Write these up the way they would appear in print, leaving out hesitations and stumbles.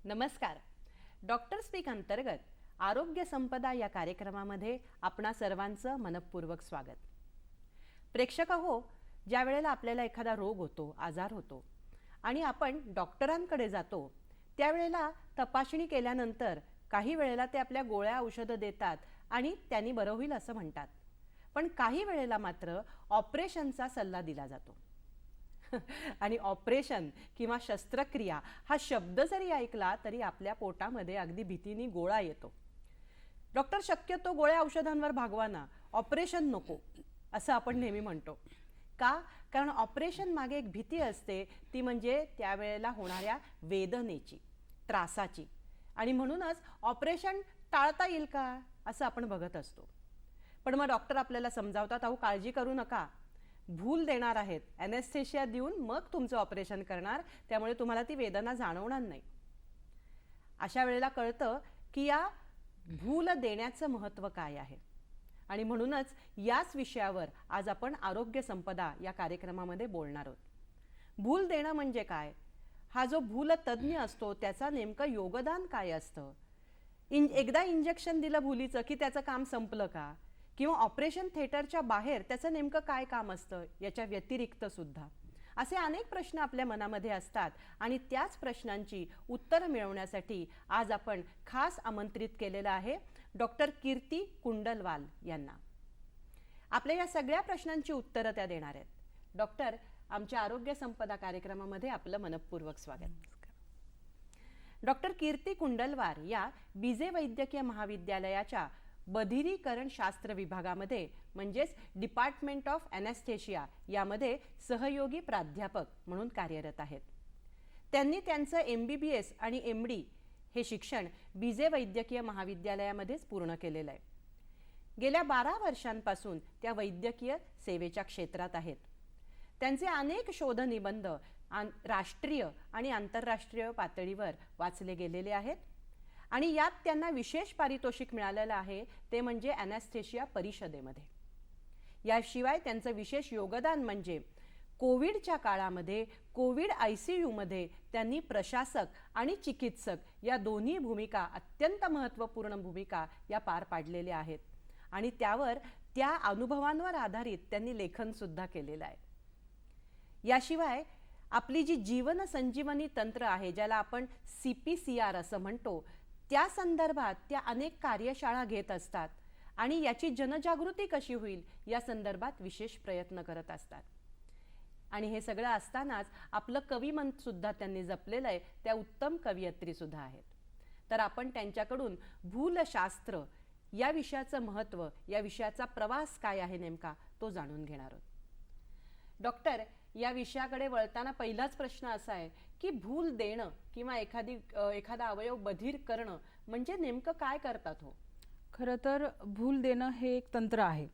नमस्कार. Doctor speak अंतर्गत आरोग्य संपदा या कार्यक्रमामध्ये आपणा सर्वांचं मनपूर्वक स्वागत. प्रेक्षक हो, ज्या वेळेला आपल्याला एखादा रोग होतो, आजार होतो आणि आपण डॉक्टरांकडे जातो, त्यावेळेला तपासणी केल्यानंतर काही वेळेला ते आपल्या गोळ्या औषधं देतात आणि त्यांनी बरं होईल असं म्हणतात. पण काही वेळेला मात्र ऑपरेशनचा सल्ला दिला जातो. आणि ऑपरेशन किंवा शस्त्रक्रिया हा शब्द जरी ऐकला तरी आपल्या पोटामध्ये अगदी भीतीने गोळा येतो. डॉक्टर शक्यतो गोळ्या औषधांवर भागवाना, ऑपरेशन नको असं आपण नेहमी म्हणतो. का? कारण ऑपरेशन मागे एक भीती असते, ती म्हणजे त्यावेळेला होणाऱ्या वेदनेची, त्रासाची. आणि म्हणूनच ऑपरेशन टाळता येईल का असं आपण बघत असतो. पण मग डॉक्टर आपल्याला समजावतात, अहो काळजी करू नका, भूल देणार आहेत, ॲनेस्थेशिया देऊन मग तुमचं ऑपरेशन करणार, त्यामुळे तुम्हाला ती वेदना जाणवणार नाही. अशा वेळेला कळतं की या भूल देण्याचं महत्त्व काय आहे. आणि म्हणूनच याच विषयावर आज आपण आरोग्य संपदा या कार्यक्रमामध्ये बोलणार आहोत. भूल देणं म्हणजे काय, हा जो भूल तज्ज्ञ असतो त्याचा नेमकं योगदान काय असतं, एकदा इंजेक्शन दिलं भुलीचं की त्याचं काम संपलं का, किंवा ऑपरेशन थिएटरच्या बाहेर त्याचं नेमकं काय काम असतं, याच्या व्यतिरिक्त सुद्धा असे अनेक प्रश्न आपल्या मनामध्ये असतात. आणि त्याच प्रश्नांची उत्तरं मिळवण्यासाठी आज आपण खास आमंत्रित केलेलं आहे डॉक्टर कीर्ती कुंडलवाल यांना. आपल्या या सगळ्या प्रश्नांची उत्तरं त्या देणार आहेत. डॉक्टर, आमच्या आरोग्य संपदा कार्यक्रमामध्ये आपलं मनपूर्वक स्वागत. डॉक्टर कीर्ती कुंडलवार या बीजे वैद्यकीय महाविद्यालयाच्या बधिरीकरण शास्त्र विभागामध्ये म्हणजेच डिपार्टमेंट ऑफ ॲनेस्थेशिया यामध्ये सहयोगी प्राध्यापक म्हणून कार्यरत आहेत. त्यांनी त्यांचं MBBS आणि MD हे शिक्षण बीजे वैद्यकीय महाविद्यालयामध्येच पूर्ण केलेलं आहे. गेल्या 12 वर्षांपासून त्या वैद्यकीय सेवेच्या क्षेत्रात आहेत. त्यांचे अनेक शोधनिबंध राष्ट्रीय आणि आंतरराष्ट्रीय पातळीवर वाचले गेलेले आहेत. आणि यात त्यांना विशेष पारितोषिक मिळालेलं आहे, ते म्हणजे ॲनेस्थेशिया परिषदेमध्ये. याशिवाय त्यांचं विशेष योगदान म्हणजे कोविडच्या काळामध्ये कोविड ICUमध्ये त्यांनी प्रशासक आणि चिकित्सक या दोन्ही भूमिका, अत्यंत महत्त्वपूर्ण भूमिका या पार पाडलेल्या आहेत. आणि त्यावर त्या अनुभवांवर आधारित त्यांनी लेखनसुद्धा केलेलं आहे. याशिवाय आपली जी जीवन संजीवनी तंत्र आहे, ज्याला आपण CPCR असं म्हणतो, त्या संदर्भात त्या अनेक कार्यशाळा घेत असतात आणि याची जनजागृती कशी होईल या संदर्भात विशेष प्रयत्न करत असतात. आणि हे सगळं असतानाच आपलं कविमन सुद्धा त्यांनी जपलेलं आहे. त्या उत्तम कवयित्री सुद्धा आहेत. तर आपण त्यांच्याकडून भूलशास्त्र या विषयाचं महत्त्व, या विषयाचा प्रवास काय आहे नेमका, तो जाणून घेणार आहोत. डॉक्टर, या विषयाकडे वळताना पहिलाच प्रश्न असा आहे की भूल देणं किंवा एखादा अवयव बधीर करणं म्हणजे नेमकं काय करतात हो? खरं तर भूल देणं हे एक तंत्र आहे,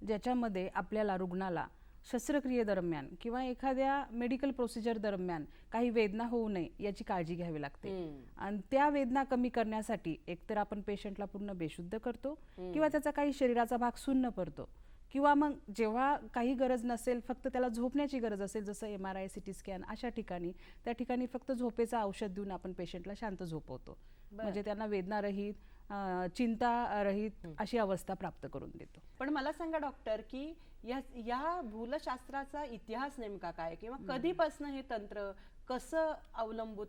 ज्याच्यामध्ये आपल्याला रुग्णाला शस्त्रक्रियेदरम्यान किंवा एखाद्या मेडिकल प्रोसिजर दरम्यान काही वेदना होऊ नये याची काळजी घ्यावी लागते. आणि त्या वेदना कमी करण्यासाठी एकतर आपण पेशंटला पूर्ण बेशुद्ध करतो किंवा त्याचा काही शरीराचा भाग सुन्न करतो, किंवा मग जेव्हा काही गरज नसेल, फक्त त्याला झोपण्याची गरज असेल, जसं MRI CT स्कॅन अशा ठिकाणी, त्या ठिकाणी फक्त झोपेचं औषध देऊन आपण पेशंटला शांत झोपवतो. म्हणजे त्यांना वेदनारहित, चिंतारहित अशी अवस्था प्राप्त करून देतो. पण मला सांगा डॉक्टर की या भूलशास्त्राचा इतिहास नेमका काय, किंवा कधीपासून हे तंत्र कसं अवलंबूत,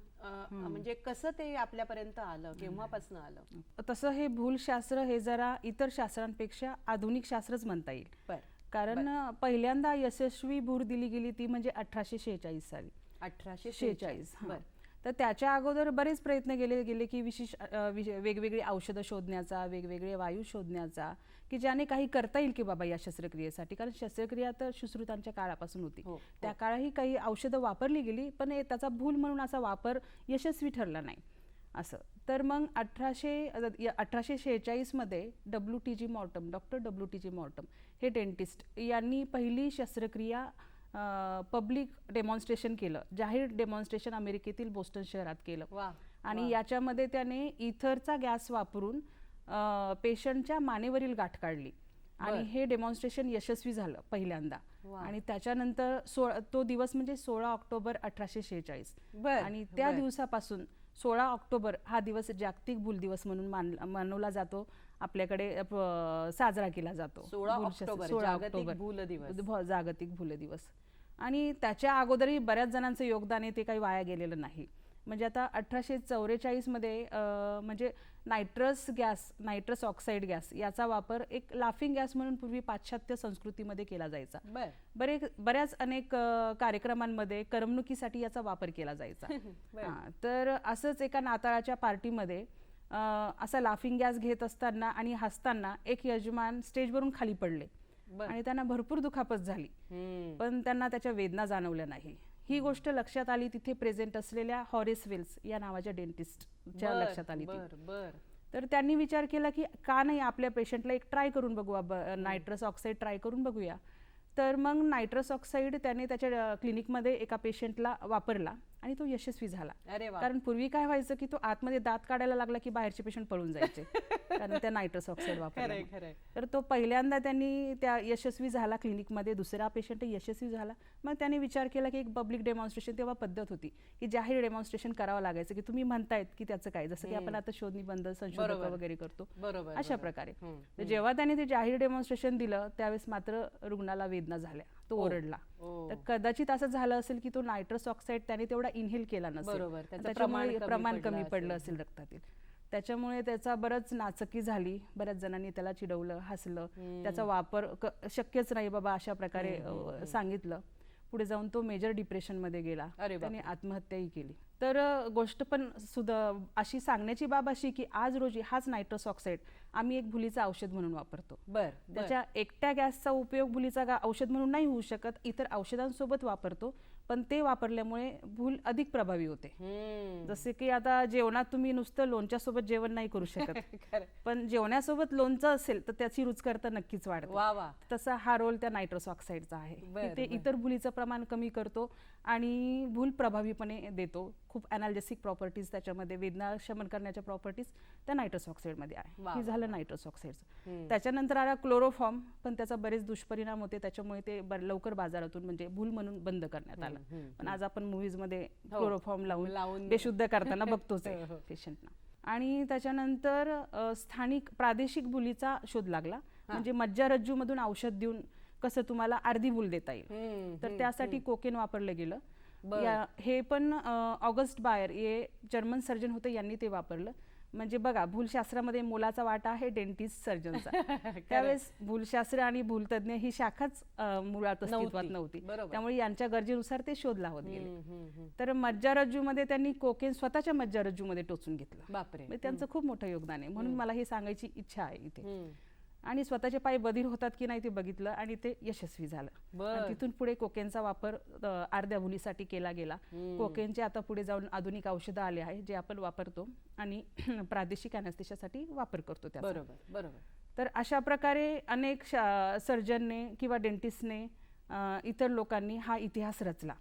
म्हणजे कसं ते आपल्यापर्यंत आलं, केव्हापासून आलं? तसं हे भूलशास्त्र हे जरा इतर शास्त्रांपेक्षा आधुनिक शास्त्रच म्हणता येईल. कारण पहिल्यांदा यशस्वी भूल दिली गेली ती म्हणजे 1846 साली. 1846. तर त्याच्या अगोदर बरेच प्रयत्न केले गेले की वेगवेगळी औषधं शोधण्याचा, वेगवेगळे वायू शोधण्याचा, की ज्याने काही करता येईल की बाबा या शस्त्रक्रियेसाठी. कारण शस्त्रक्रिया तर सुश्रुतांच्या काळापासून होती. त्या काळाही काही औषधं वापरली गेली, पण त्याचा भूल म्हणून असा वापर यशस्वी ठरला नाही असं. तर मग 1846 मध्ये WTG mortem, doctor WTG mortem हे डेंटिस्ट यांनी पहिली शस्त्रक्रिया पब्लिक डेमॉन्स्ट्रेशन केलं, जाहीर डेमॉन्स्ट्रेशन अमेरिकेतील बोस्टन शहरात केलं. आणि याच्यामध्ये त्याने इथरचा गॅस वापरून पेशंटच्या मानेवरील गाठ काढली आणि हे डेमॉन्स्ट्रेशन यशस्वी झालं पहिल्यांदा. आणि त्याच्यानंतर तो दिवस म्हणजे 16 ऑक्टोबर 1846 आणि त्या दिवसापासून 16 ऑक्टोबर हा दिवस जागतिक भूल दिवस म्हणून मानवला जातो, आपल्याकडे साजरा केला जातो. 16 ऑक्टोबर जागतिक भूल दिवस. आणि त्याच्या अगोदरही बऱ्याच जणांचं योगदान आहे, ते काही वाया गेलेलं नाही. म्हणजे आता 1844 मध्ये म्हणजे नायट्रस ऑक्साईड गॅस याचा वापर एक लाफिंग गॅस म्हणून पूर्वी पाश्चात्य संस्कृतीमध्ये केला जायचा. बऱ्याच अनेक कार्यक्रमांमध्ये करमणुकीसाठी याचा वापर केला जायचा. तर असंच एका नाताळाच्या पार्टीमध्ये असा लाफिंग गॅस घेत असताना आणि हसताना एक यजमान स्टेजवरून खाली पडले आणि त्यांना भरपूर दुखापत झाली, पण त्यांना त्याच्या वेदना जाणवल्या नाही. ही गोष्ट लक्षात आली तिथे प्रेझेंट असलेल्या हॉरेस वेल्स या नावाच्या डेंटिस्टच्या लक्षात आली. तर त्यांनी विचार केला की का नाही आपल्या पेशंटला एक ट्राय करून बघू, नायट्रस ऑक्साईड ट्राय करून बघूया. तर मग नायट्रस ऑक्साईड त्याने त्याच्या क्लिनिकमध्ये एका पेशंटला वापरला आणि तो यशस्वी झाला. कारण पूर्वी काय व्हायचं की तो आतमध्ये दात काढायला लागला की बाहेरचे पेशंट पळून जायचे कारण त्या नायट्रस ऑक्साईड वापरला. तर तो पहिल्यांदा त्यांनी त्या यशस्वी झाला क्लिनिकमध्ये, दुसरा पेशंट यशस्वी झाला. मग त्याने विचार केला की एक पब्लिक डेमॉन्स्ट्रेशन, तेव्हा पद्धत होती की जाहीर डेमॉन्स्ट्रेशन करावं लागायचं की तुम्ही म्हणतायत की त्याचं काय, जसं की आपण आता शोध निबंध संशोधक वगैरे करतो अशा प्रकारे. तर जेव्हा त्याने ते जाहीर डेमॉन्स्ट्रेशन दिलं त्यावेळेस मात्र रुग्णाला वेदना झाल्या, तो ओरडला. तर कदाचित असं झालं असेल की तो नायट्रस ऑक्साईड त्याने तेवढा इनहेल केला नसेल, त्याच्यामुळे प्रमाण कमी पडलं असेल रक्तातील. त्याच्यामुळे त्याचा बरंच नाचक्की झाली, बऱ्याच जणांनी त्याला चिडवलं, हसलं, त्याचा वापर शक्यच नाही बाबा अशा प्रकारे सांगितलं. पुढे जाऊन तो मेजर डिप्रेशनमध्ये गेला, त्याने आत्महत्याही केली. तर गोष्ट पण सुद्धा अशी सांगण्याची बाब अशी की आज रोजी हाच नायट्रस ऑक्साईड आम्ही एक भुलीचं औषध म्हणून वापरतो. त्याच्या एकट्या गॅसचा उपयोग भुलीचा औषध म्हणून नाही होऊ शकत, इतर औषधांसोबत वापरतो, पण ते वापरल्यामुळे भूल अधिक प्रभावी होते. जसे की आता जेवणात तुम्ही नुसतं लोणच्या सोबत जेवण नाही करू शकत, पण जेवणासोबत लोणचं असेल तर त्याची रुचकरता नक्कीच वाढते. तसा हा रोल त्या नायट्रस ऑक्साईडचा आहे. ते इतर भुलीचं प्रमाण कमी करतो आणि भूल प्रभावीपणे देतो. खूप अनाल्जेसिक प्रॉपर्टीज त्याच्यामध्ये, वेदना शमन करण्याच्या प्रॉपर्टीज त्या नायट्रस ऑक्साईडमध्ये आहे. हे झालं नायट्रस ऑक्साईडचं. त्याच्यानंतर आला क्लोरोफॉर्म, पण त्याचा बरेच दुष्परिणाम होते, त्याच्यामुळे ते लवकर बाजारातून म्हणजे भूल म्हणून बंद करण्यात आलं. पण आज आपण मूव्हीज मध्ये क्लोरोफॉर्म लावून बेशुद्ध करताना बघतोच आहे पेशंटना. आणि त्याच्यानंतर स्थानिक प्रादेशिक भुलीचा शोध लागला, म्हणजे मज्जारज्जू मधून औषध देऊन कसं तुम्हाला अर्धी भूल देता येईल. तर त्यासाठी कोकेन वापरलं गेलं. हे पण ऑगस्ट बायर हे जर्मन सर्जन होते, यांनी ते वापरलं. म्हणजे बघा, भूलशास्त्रामध्ये मोलाचा वाटा आहे डेंटिस्ट सर्जनचा. त्यावेळेस भूलशास्त्र आणि भूलतज्ञ ही शाखाच मुळात अस्तित्वात नव्हती, त्यामुळे यांच्या गरजेनुसार ते शोध लावत गेले. तर मज्जारज्जूमध्ये त्यांनी कोकेन स्वतःच्या मज्जारज्जूमध्ये टोचून घेतलं. त्यांचं खूप मोठं योगदान आहे, म्हणून मला हे सांगायची इच्छा आहे इथे. आणि स्वतःचे पाय बधीर होतात की नाही ते बघितलं आणि ते यशस्वी झालं. तिथून पुढे कोकेनचा वापर अर्ध्या भुलीसाठी केला गेला. कोकेनचे आता पुढे जाऊन आधुनिक औषधं आले आहे जे आपण वापरतो आणि प्रादेशिक अॅनेस्थेशियासाठी वापर करतो त्याचा. तर अशा प्रकारे अनेक सर्जनने किंवा डेंटिस्टने इतर लोकांनी हा इतिहास रचला.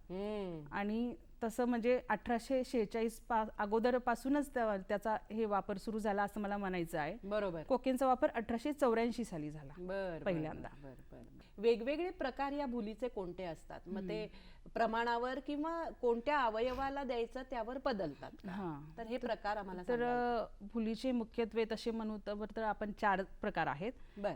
आणि तसं म्हणजे 1846 अगोदर पासूनच त्याचा हे वापर सुरू झाला असं मला म्हणायचं आहे. कोकेनचा वापर 1884 साली झाला पहिल्यांदा. वेगवेगळे प्रकार या भुलीचे कोणते असतात, मग ते प्रमाणावर किंवा कोणत्या अवयवाला द्यायचं त्यावर बदलतात? तर हे प्रकार आम्हाला तर भुलीचे मुख्यत्वे तसे म्हणू तर आपण 4 प्रकार आहेत.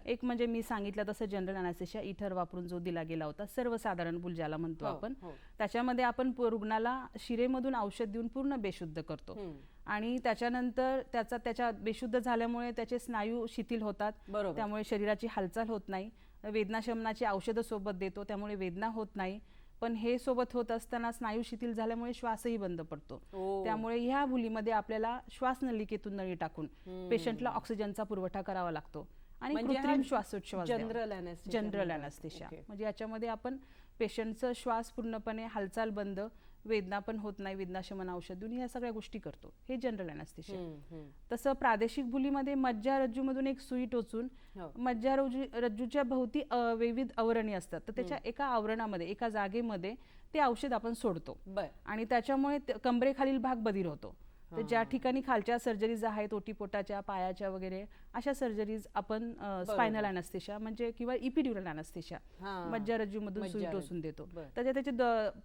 एक म्हणजे मी सांगितलं तसं जनरल अॅनेस्थेशिया इथर वापरून जो दिला गेला होता, सर्वसाधारण भूल ज्याला म्हणतो आपण. त्याच्यामध्ये आपण रुग्णाला शिरेमधून औषध देऊन पूर्ण बेशुद्ध करतो आणि त्याच्यानंतर त्याच्या बेशुद्ध झाल्यामुळे त्याचे स्नायू शिथिल होतात, त्यामुळे शरीराची हालचाल होत नाही. वेदनाशमनाची औषधं सोबत देतो, त्यामुळे वेदना होत नाही. पण हे सोबत होत असताना स्नायू शिथिल झाल्यामुळे श्वासही बंद पडतो. ओ. त्यामुळे ह्या भुलीमध्ये आपल्याला श्वासनलिकेतून नळी टाकून पेशंटला ऑक्सिजनचा पुरवठा करावा लागतो आणि म्हणजे हा कृत्रिम श्वासोच्छवास जनरल anesthesia जनरल म्हणतात. अॅनेस्थेशिया. ओके. म्हणजे याच्यामध्ये आपण पेशंटचं श्वास पूर्णपणे हालचाल बंद, वेदना पण होत नाही, वेदनाशमन औषध देऊन ह्या सगळ्या गोष्टी करतो. हे जनरल अॅनेस्थेशिया. तसं प्रादेशिक भुलीमध्ये मज्जारज्जूमधून एक सुई टोचून हो. मज्जारज्जूच्या भोवती विविध आवरणी असतात, तर त्याच्या एका आवरणामध्ये एका जागेमध्ये ते औषध आपण सोडतो बर. आणि त्याच्यामुळे कमरेखालील भाग बधीर होतो. तर ज्या ठिकाणी खालच्या सर्जरीज आहेत, ओटीपोटाच्या, पायाच्या वगैरे अशा सर्जरीज आपण स्पायनल अॅनेस्थेशिया म्हणजे किंवा इपिड्युरल अॅनेस्थेशिया हा. मज्जारज्जूमधून सुई मज्जारज्जू. टोचून देतो. बरं. त्याचे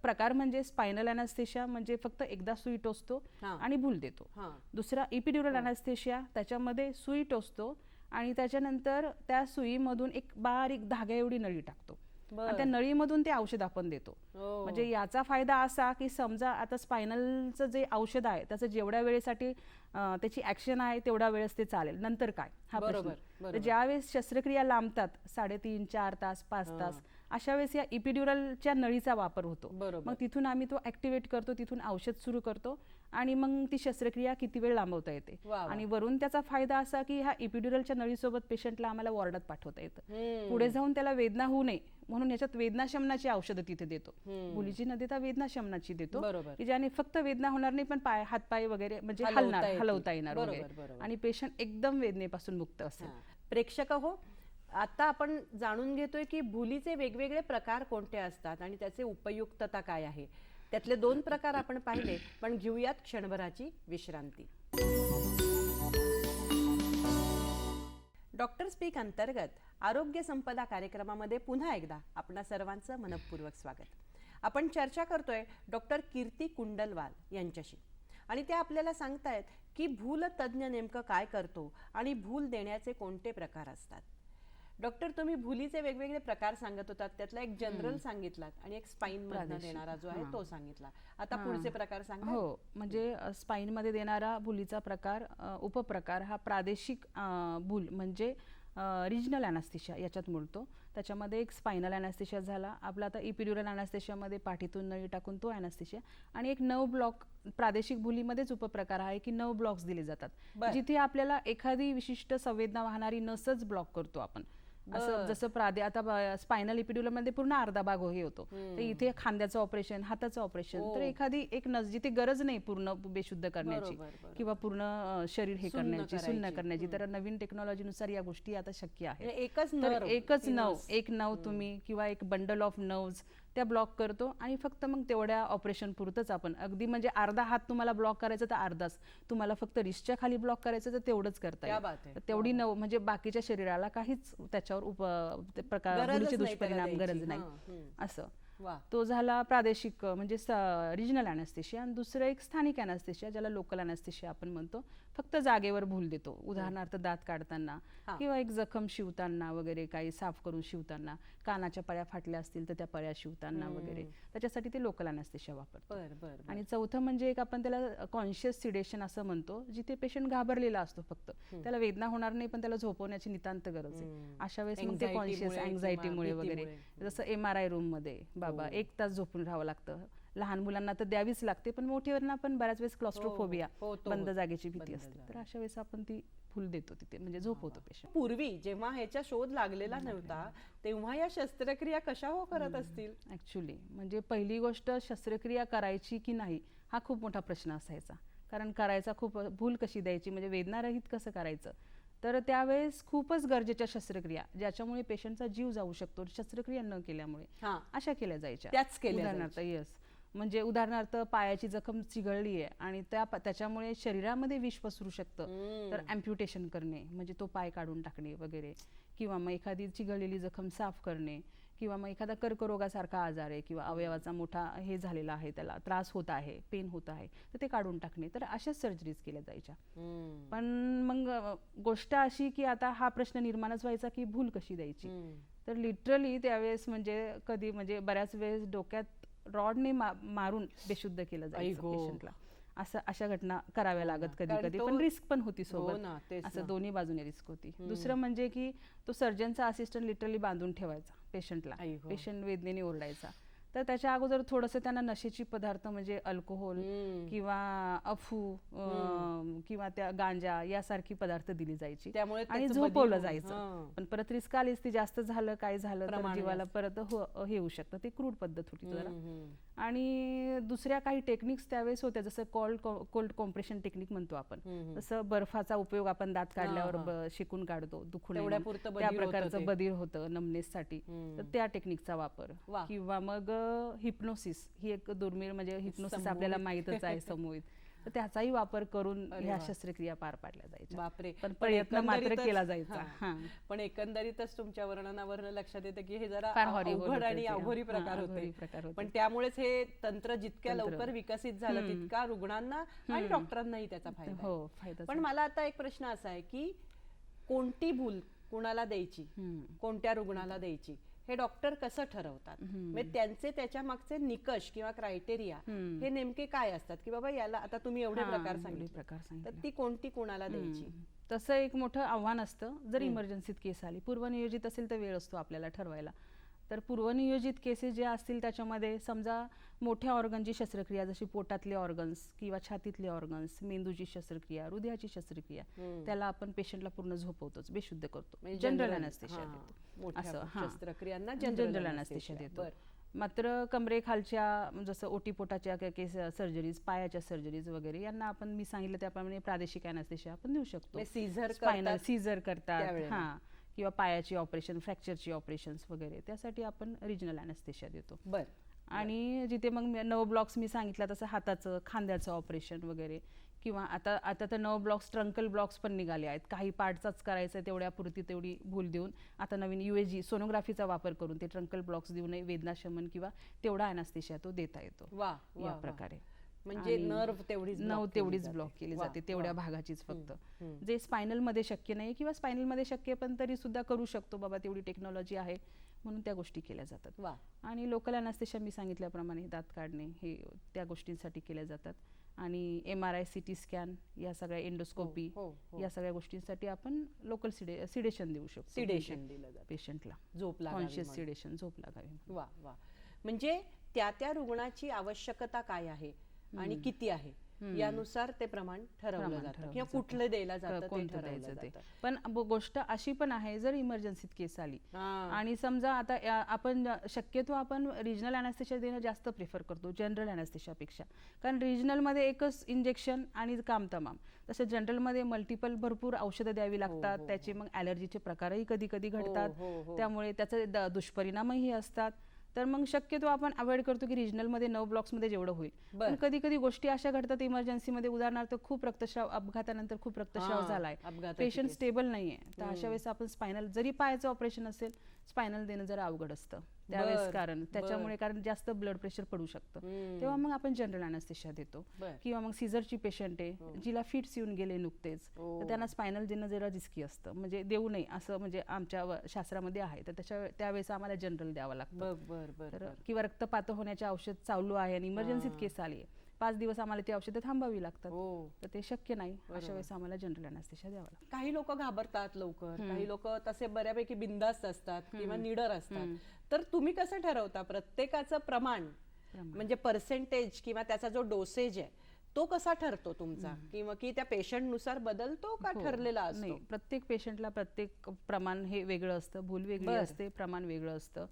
प्रकार म्हणजे स्पायनल अॅनेस्थेशिया म्हणजे फक्त एकदा सुई टोचतो हा. आणि भूल देतो. हा. दुसरा इपिड्युरल अॅनेस्थेशिया, त्याच्यामध्ये सुई टोचतो आणि त्याच्यानंतर त्या सुईमधून एक बारीक धाग्या एवढी नळी टाकतो आणि त्या नळीमधून ते औषध आपण देतो. ओ. म्हणजे याचा फायदा असा की समजा आता स्पायनलचं जे औषध आहे त्याचं जेवढ्या वेळेसाठी त्याची ऍक्शन आहे तेवढ्या वेळेस ते चालेल, नंतर काय हा प्रश्न. बरोबर, तर बरोबर. ज्यावेळेस शस्त्रक्रिया लांबतात 3.5 4 तास 5 तास अशा वेळेस या इपिड्युरलच्या नळीचा वापर होतो. बरोबर. मग तिथून आम्ही तो ऍक्टिव्हेट करतो, तिथून औषध सुरू करतो आणि मग ती शस्त्रक्रिया किती वेळ लांबवता येते. वा वा. आणि वरून त्याचा फायदा असा की ह्या इपिड्युरलच्या नळीसोबत पेशंटला आम्हाला वॉर्डात पाठवता येतं. पुढे जाऊन त्याला वेदना होऊ नये म्हणून याच्यात वेदनाशमनाची औषधं तिथे देतो. भुलीची न देता वेदनाशमनाची देतो, बरोबर. की ज्याने फक्त वेदना होणार नाही पण हातपाय वगैरे म्हणजे हलवता येणार बरोबर, वगैरे बरोबर. आणि पेशंट एकदम वेदनेपासून मुक्त असेल. हा. प्रेक्षक हो, आता आपण जाणून घेतोय की भुलीचे वेगवेगळे प्रकार कोणते असतात आणि त्याचे उपयुक्तता काय आहे. त्यातले 2 प्रकार आपण पाहिले, पण घेऊयात क्षणभराची विश्रांती. डॉक्टर स्पीक अंतर्गत आरोग्य संपदा कार्यक्रमामध्ये पुन्हा एकदा आपणा सर्वांचं मनपूर्वक स्वागत. आपण चर्चा करतोय डॉक्टर कीर्ती कुंडलवाल यांच्याशी आणि ते आपल्याला सांगतायत की भूल तज्ज्ञ नेमकं काय करतो आणि भूल देण्याचे कोणते प्रकार असतात. डॉक्टर, तुम्ही भुलीचे वेगवेगळे प्रकार सांगत होतात, त्यातला एक जनरल सांगितलात आणि एक स्पाइन मधनं देणारा जो आहे तो सांगितला. आता पुढचे प्रकार सांगा. हो, म्हणजे स्पाइन मध्ये देणारा भुलीचा प्रकार उपप्रकार हा प्रादेशिक भूल म्हणजे रिजनल अॅनेस्थेशिया याच्यात मोडतो. त्याच्यामध्ये एक स्पायनल अॅनेस्थेशिया झाला आपला. आता इपिड्युरल अॅनेस्थेशियामध्ये पाठीतून नळी टाकून तो अॅनेस्थेशिया आणि एक नर्व ब्लॉक प्रादेशिक भुलीमध्येच उपप्रकार आहे की नर्व ब्लॉक्स दिले जातात, जिथे आपल्याला एखादी विशिष्ट संवेदना वाहणारी नसच ब्लॉक करतो आपण. असं जसं आता स्पायनल इपिड्युलर मध्ये पूर्ण अर्धा भाग हे होतो, तर इथे खांद्याचं ऑपरेशन, हाताचं ऑपरेशन, तर एखादी एक नस जिथे गरज नाही पूर्ण बेशुद्ध करण्याची किंवा पूर्ण शरीर हे करण्याची, सुन्न करण्याची, तर नवीन टेक्नॉलॉजीनुसार या गोष्टी आता शक्य आहेत. एकच नव तुम्ही किंवा एक बंडल ऑफ नर्व्स त्या ब्लॉक करतो आणि फक्त मग तेवढ्या ऑपरेशन पुरतच आपण अगदी म्हणजे अर्धा हात तुम्हाला ब्लॉक करायचं तर अर्धाच, तुम्हाला फक्त रिस्टच्या खाली ब्लॉक करायचं तर तेवढंच करता येईल. तेवढी म्हणजे बाकीच्या शरीराला काहीच त्याच्यावर प्रकार दुष्परिणाम गरज नाही असं. तो झाला प्रादेशिक म्हणजे रिजनल अॅनेस्थेशिया. आणि दुसरं एक स्थानिक अॅनेस्थेशिया ज्याला लोकल अॅनेस्थेशिया आपण म्हणतो. फक्त जागेवर भूल देतो, उदाहरणार्थ दात काढताना किंवा एक जखम शिवताना वगैरे, काही साफ करून शिवताना, कानाच्या पळ्या फाटल्या असतील तर त्या पळ्या शिवताना वगैरे, त्याच्यासाठी ते लोकल अॅनेस्थेशिया वापरतो. आणि चौथं म्हणजे एक आपण त्याला कॉन्शियस सिडेशन असं म्हणतो, जिथे पेशंट घाबरलेला असतो, फक्त त्याला वेदना होणार नाही पण त्याला झोपवण्याची नितांत गरज आहे. अशा वेळेस मग ते कॉन्शियस अँझायटीमुळे वगैरे, जसं MRI रूम मध्ये बाबा 1 तास झोपून राहावं लागतं. लहान मुलांना तर द्यावीच लागते, पण मोठ्यांना पण बऱ्याच वेळेस क्लॉस्ट्रोफोबिया, बंद जागेची भीती असते, तर अशा वेळेस आपण ती फुल देतो तिथे, म्हणजे झोपवतो पेशंट. पूर्वी जेव्हा ह्याचा शोध लागलेला नव्हता तेव्हा या शस्त्रक्रिया कशा करत असतील? ऍक्च्युली म्हणजे पहिली गोष्ट शस्त्रक्रिया करायची की नाही हा खूप मोठा प्रश्न असायचा. कारण करायचा खूप, भूल कशी द्यायची म्हणजे वेदनारहित कसं करायचं, तर त्यावेळेस खूपच गरजेच्या शस्त्रक्रिया ज्याच्यामुळे पेशंटचा जीव जाऊ शकतो शस्त्रक्रिया न केल्यामुळे अशा केल्या जायच्या. उदाहरणार्थ म्हणजे उदाहरणार्थ पायाची जखम चिघळली आहे आणि त्याच्यामुळे शरीरामध्ये विष पसरू शकतं, तर अँप्युटेशन करणे म्हणजे तो पाय काढून टाकणे वगैरे, किंवा मग एखादी चिघळलेली जखम साफ करणे, किंवा मग एखादा कर्करोगासारखा आजार आहे किंवा अवयवाचा मोठा हे झालेला आहे, त्याला त्रास होत आहे, पेन होत आहे, तर ते काढून टाकणे, तर अशाच सर्जरीज केल्या जायच्या. पण मग गोष्ट अशी की आता हा प्रश्न निर्माणच व्हायचा की भूल कशी द्यायची. तर लिटरली त्यावेळेस म्हणजे कधी म्हणजे बऱ्याच वेळेस डोक्यात रॉडने मारून बेशुद्ध केलं जायचं पेशंटला. अशा घटना कराव्या लागत कधी कधी, पण रिस्क पण होती सोबत, असं दोन्ही बाजूने रिस्क होती. दुसरं म्हणजे की तो सर्जनचा असिस्टंट लिटरली बांधून ठेवायचा पेशंटला, पेशंट वेदनेने ओरडायचा, तर त्याच्या अगोदर थोडंसं त्यांना नशेची पदार्थ म्हणजे अल्कोहोल किंवा अफू किंवा त्या गांजा यासारखी पदार्थ दिली जायची त्यामुळे आणि त्याचं झोपवलं बधीर जायचं. हां. पण परत रिस्क आलीच, ती जास्त झालं काय झालं तर प्रमाण जीवाला जास्त. परत हे होऊ शकतं. ती क्रूड पद्धत होती जरा. हम्म. आणि दुसऱ्या काही टेक्निक्स त्यावेळेस होत्या, जसं कोल्ड कॉम्प्रेशन टेक्निक म्हणतो आपण. जसं बर्फाचा उपयोग आपण दात काढल्यावर शिकून काढतो दुखू नये म्हणून. तेवढ्यापुरतं त्या बधीर होतं प्रकारचं ते. बधीर होतं नमनेससाठी. तर त्या टेक्निकचा वापर वा. किंवा मग हिप्नोसिस ही एक दुर्मिळ म्हणजे हिप्नोसिस आपल्याला माहितच आहे समूहित. तर त्याचाही वापर करून ह्या शस्त्रक्रिया पार पाडल्या जायच्या. बापरे. पण प्रयत्न मात्र एकंदरीतच- केला जायचा. हां. हां. पण एकंदरीतच तुमच्या वर्णनावरनं लक्षात येतं की हे जरा फार horrible अवघड होतं आणि ते. अघोरी हां, प्रकार अघोरी प्रकार होते. होते. पण त्यामुळेच हे तंत्र जितक्या तंत्र. लवकर विकसित झालं तितका रुग्णांना आणि डॉक्टरांनाही त्याचा फायदा आहे. हो, फायदा पण मला आता एक प्रश्न असा आहे की कोणती भूल कुणाला द्यायची, कोणत्या रुग्णाला द्यायची, हे डॉक्टर कसं ठरवतात? म्हणजे त्यांचे त्याच्या मागचे निकष किंवा क्रायटेरिया हे नेमके काय असतात की बाबा याला आता तुम्ही एवढे प्रकार सांगितले, तर ती कोणती कुणाला द्यायची? तसं एक मोठं आव्हान असतं. जर इमर्जन्सीत केस आली, पूर्वनियोजित असेल तर वेळ असतो आपल्याला ठरवायला. तर पूर्वनियोजित केसेस जे असतील त्याच्यामध्ये समजा मोठ्या ऑर्गनची शस्त्रक्रिया, जशी पोटातले ऑर्गन्स किंवा छातीतले ऑर्गन्स, मेंदूची शस्त्रक्रिया, हृदयाची शस्त्रक्रिया, त्याला आपण पेशंटला पूर्ण झोपवतोच, बेशुद्ध करतो, म्हणजे जनरल general, अॅनेस्थेशिया हां, देतो. मोठ्या असं हां, शस्त्रक्रियांना जनरल general अॅनेस्थेशिया anesthesia. देतो. बरं. मात्र कमरेखालच्या जसं ओटीपोटाच्या केस सर्जरीज, पायाच्या सर्जरीज वगैरे यांना आपण मी सांगितलं त्याप्रमाणे प्रादेशिक अॅनेस्थेशिया आपण देऊ शकतो. सीझर स्पायनल सीझर करतात त्यावेळेला. हां, किंवा पायाची ऑपरेशन, फ्रॅक्चरची ऑपरेशन्स वगैरे त्यासाठी आपण रिजनल अॅनेस्थेशिया देतो. बर. आणि जिथे मग नर्व ब्लॉक्स मी सांगितलं तसं हाताचं, खांद्याचं ऑपरेशन वगैरे, किंवा आता तर नर्व ब्लॉक्स, ट्रंकल ब्लॉक्स पण निघाले आहेत. काही पार्टचाच करायचं तेवढ्यापुरती तेवढी भूल देऊन आता नवीन UAG सोनोग्राफीचा वापर करून ते ट्रंकल ब्लॉक्स देऊनही वेदनाशमन किंवा तेवढा अॅनेस्थेशिया तो देता येतो. वा वा या वा. प्रकारे म्हणजे आणि नर्व तेवढीच तेवढीच ब्लॉक केली जाते, तेवढ्या भागाचीच फक्त, जे स्पायनल मध्ये शक्य नाही किंवा स्पायनल मध्ये शक्य पण तरी सुद्धा करू शकतो बाबा, तेवढी टेक्नॉलॉजी आहे म्हणून त्या गोष्टी केल्या जातात. वा. आणि लोकल अॅनेस्थेशिया मी सांगितल्याप्रमाणे दात काढणे हे त्या गोष्टींसाठी केल्या जातात. आणि MRI, CT स्कॅन या सगळ्या, एंडोस्कोपी या सगळ्या गोष्टींसाठी आपण लोकल सिडेशन देऊ शकतो. सिडेशन दिलं जातं पेशंटला, झोप लागावी कॉन्शियस म्हणून. सिडेशन, झोप लागावी. वा वा. म्हणजे त्या रुग्णाची आवश्यकता काय आहे आणि किती आहे यानुसार ते प्रमाण ठरवलं जातं किंवा कुठलं द्यायला जातं ते कोणतं ठरवलं द्यायचं ते. जातं. पण गोष्ट अशी पण आहे, जर इमर्जन्सीत केस आली हां. आणि समजा आता आपण शक्यतो आपण रिजनल अॅनेस्थेशिया देणं जास्त प्रिफर करतो जनरल अॅनेस्थेशियापेक्षा, कारण रिजनलमध्ये एकच इंजेक्शन आणि काम तमाम. तसं जनरलमध्ये मल्टिपल भरपूर औषधं द्यावी लागतात, त्याचे मग ॲलर्जीचे प्रकारही कधी कधी घडतात, त्यामुळे त्याचे दुष्परिणामही असतात. तर मग शक्यतो आपण अवॉइड करतो की रिजनलमध्ये नर्व ब्लॉक्समध्ये जेवढं होईल. पण कधी कधी गोष्टी अशा घडतात इमर्जन्सीमध्ये, उदाहरणार्थ खूप रक्तस्राव, अपघातानंतर खूप रक्तस्राव झालाय, पेशंट स्टेबल नाहीये, तर अशा वेळेस आपण स्पायनल, जरी पायाचं ऑपरेशन असेल, स्पायनल देणं जरा अवघड असतं त्यावेळेस, कारण त्याच्यामुळे कारण जास्त ब्लड प्रेशर पडू शकतं, तेव्हा मग आपण जनरल अॅनेस्थेशिया देतो. किंवा मग सीझरची पेशंट आहे जिला फिट्स येऊन गेले नुकतेच, तर त्यांना स्पायनल देणं जरा रिस्की असतं, म्हणजे देऊ नये असं म्हणजे आमच्या शास्त्रामध्ये आहे, तर त्यावेळेस आम्हाला जनरल द्यावं लागतं. तर किंवा रक्तपात होण्याचे औषध चालू आहे आणि इमर्जन्सीत केस आली आहे, 5 दिवस आम्हाला ती औषधं थांबावी लागतात, तर ते शक्य नाही, अशा वेळेस आम्हाला जनरल अॅनेस्थेशिया द्यावं लागतं. काही लोक घाबरतात लवकर, काही लोक तसे बऱ्यापैकी बिंदास्त असतात किंवा निडर असतात. तर तुम्ही कसं ठरवता प्रत्येकाचं प्रमाण, म्हणजे पर्सेंटेज किंवा त्याचा जो डोसेज आहे तो कसा ठरतो तुमचा, किंवा की त्या पेशंट नुसार बदलतो का ठरलेला असतो? नाही, प्रत्येक पेशंटला प्रत्येक प्रमाण हे वेगळं असतं, भूल वेगळी असते, प्रमाण वेगळं असतं,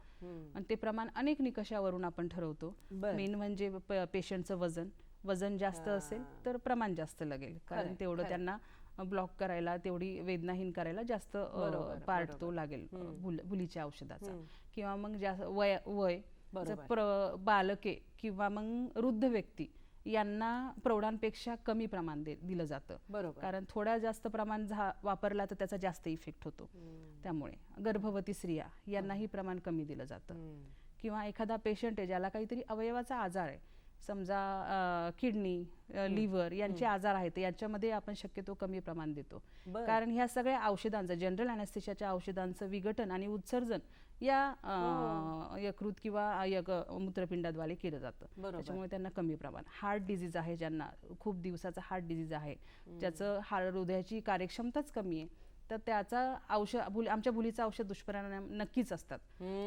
आणि ते प्रमाण अनेक निकषावरून आपण ठरवतो. मेन म्हणजे पेशंटचं वजन जास्त असेल तर प्रमाण जास्त लागेल, कारण तेवढं त्यांना ब्लॉक करायला, तेवढी वेदनाहीन करायला जास्त पार्ट तो लागेल भुलीच्या औषधाचा. किंवा मग जास्त वय बालके किंवा मग वृद्ध व्यक्ती यांना प्रौढांपेक्षा कमी प्रमाण दिलं जातं, कारण थोड्या जास्त प्रमाण वापरला तर त्याचा जास्त इफेक्ट होतो. त्यामुळे गर्भवती स्त्रिया यांनाही प्रमाण कमी दिलं जातं. किंवा एखादा पेशंट आहे ज्याला काहीतरी अवयवाचा आजार आहे, समजा किडनी, लिव्हर यांचे आजार आहेत, याच्यामध्ये आपण शक्यतो कमी प्रमाण देतो, कारण ह्या सगळ्या औषधांचं, जनरल अॅनेस्थेशियाच्या औषधांचं विघटन आणि उत्सर्जन या यकृत किंवा मूत्रपिंडाद्वारे केलं जातं, त्याच्यामुळे त्यांना कमी प्रमाण. हार्ट डिझीज आहे, ज्यांना खूप दिवसाचा हार्ट डिझीज आहे, ज्याचं हृदयाची कार्यक्षमताच कमी आहे, तर त्याचा आमच्या भुलीचं औषध दुष्परिणाम नक्कीच असतात.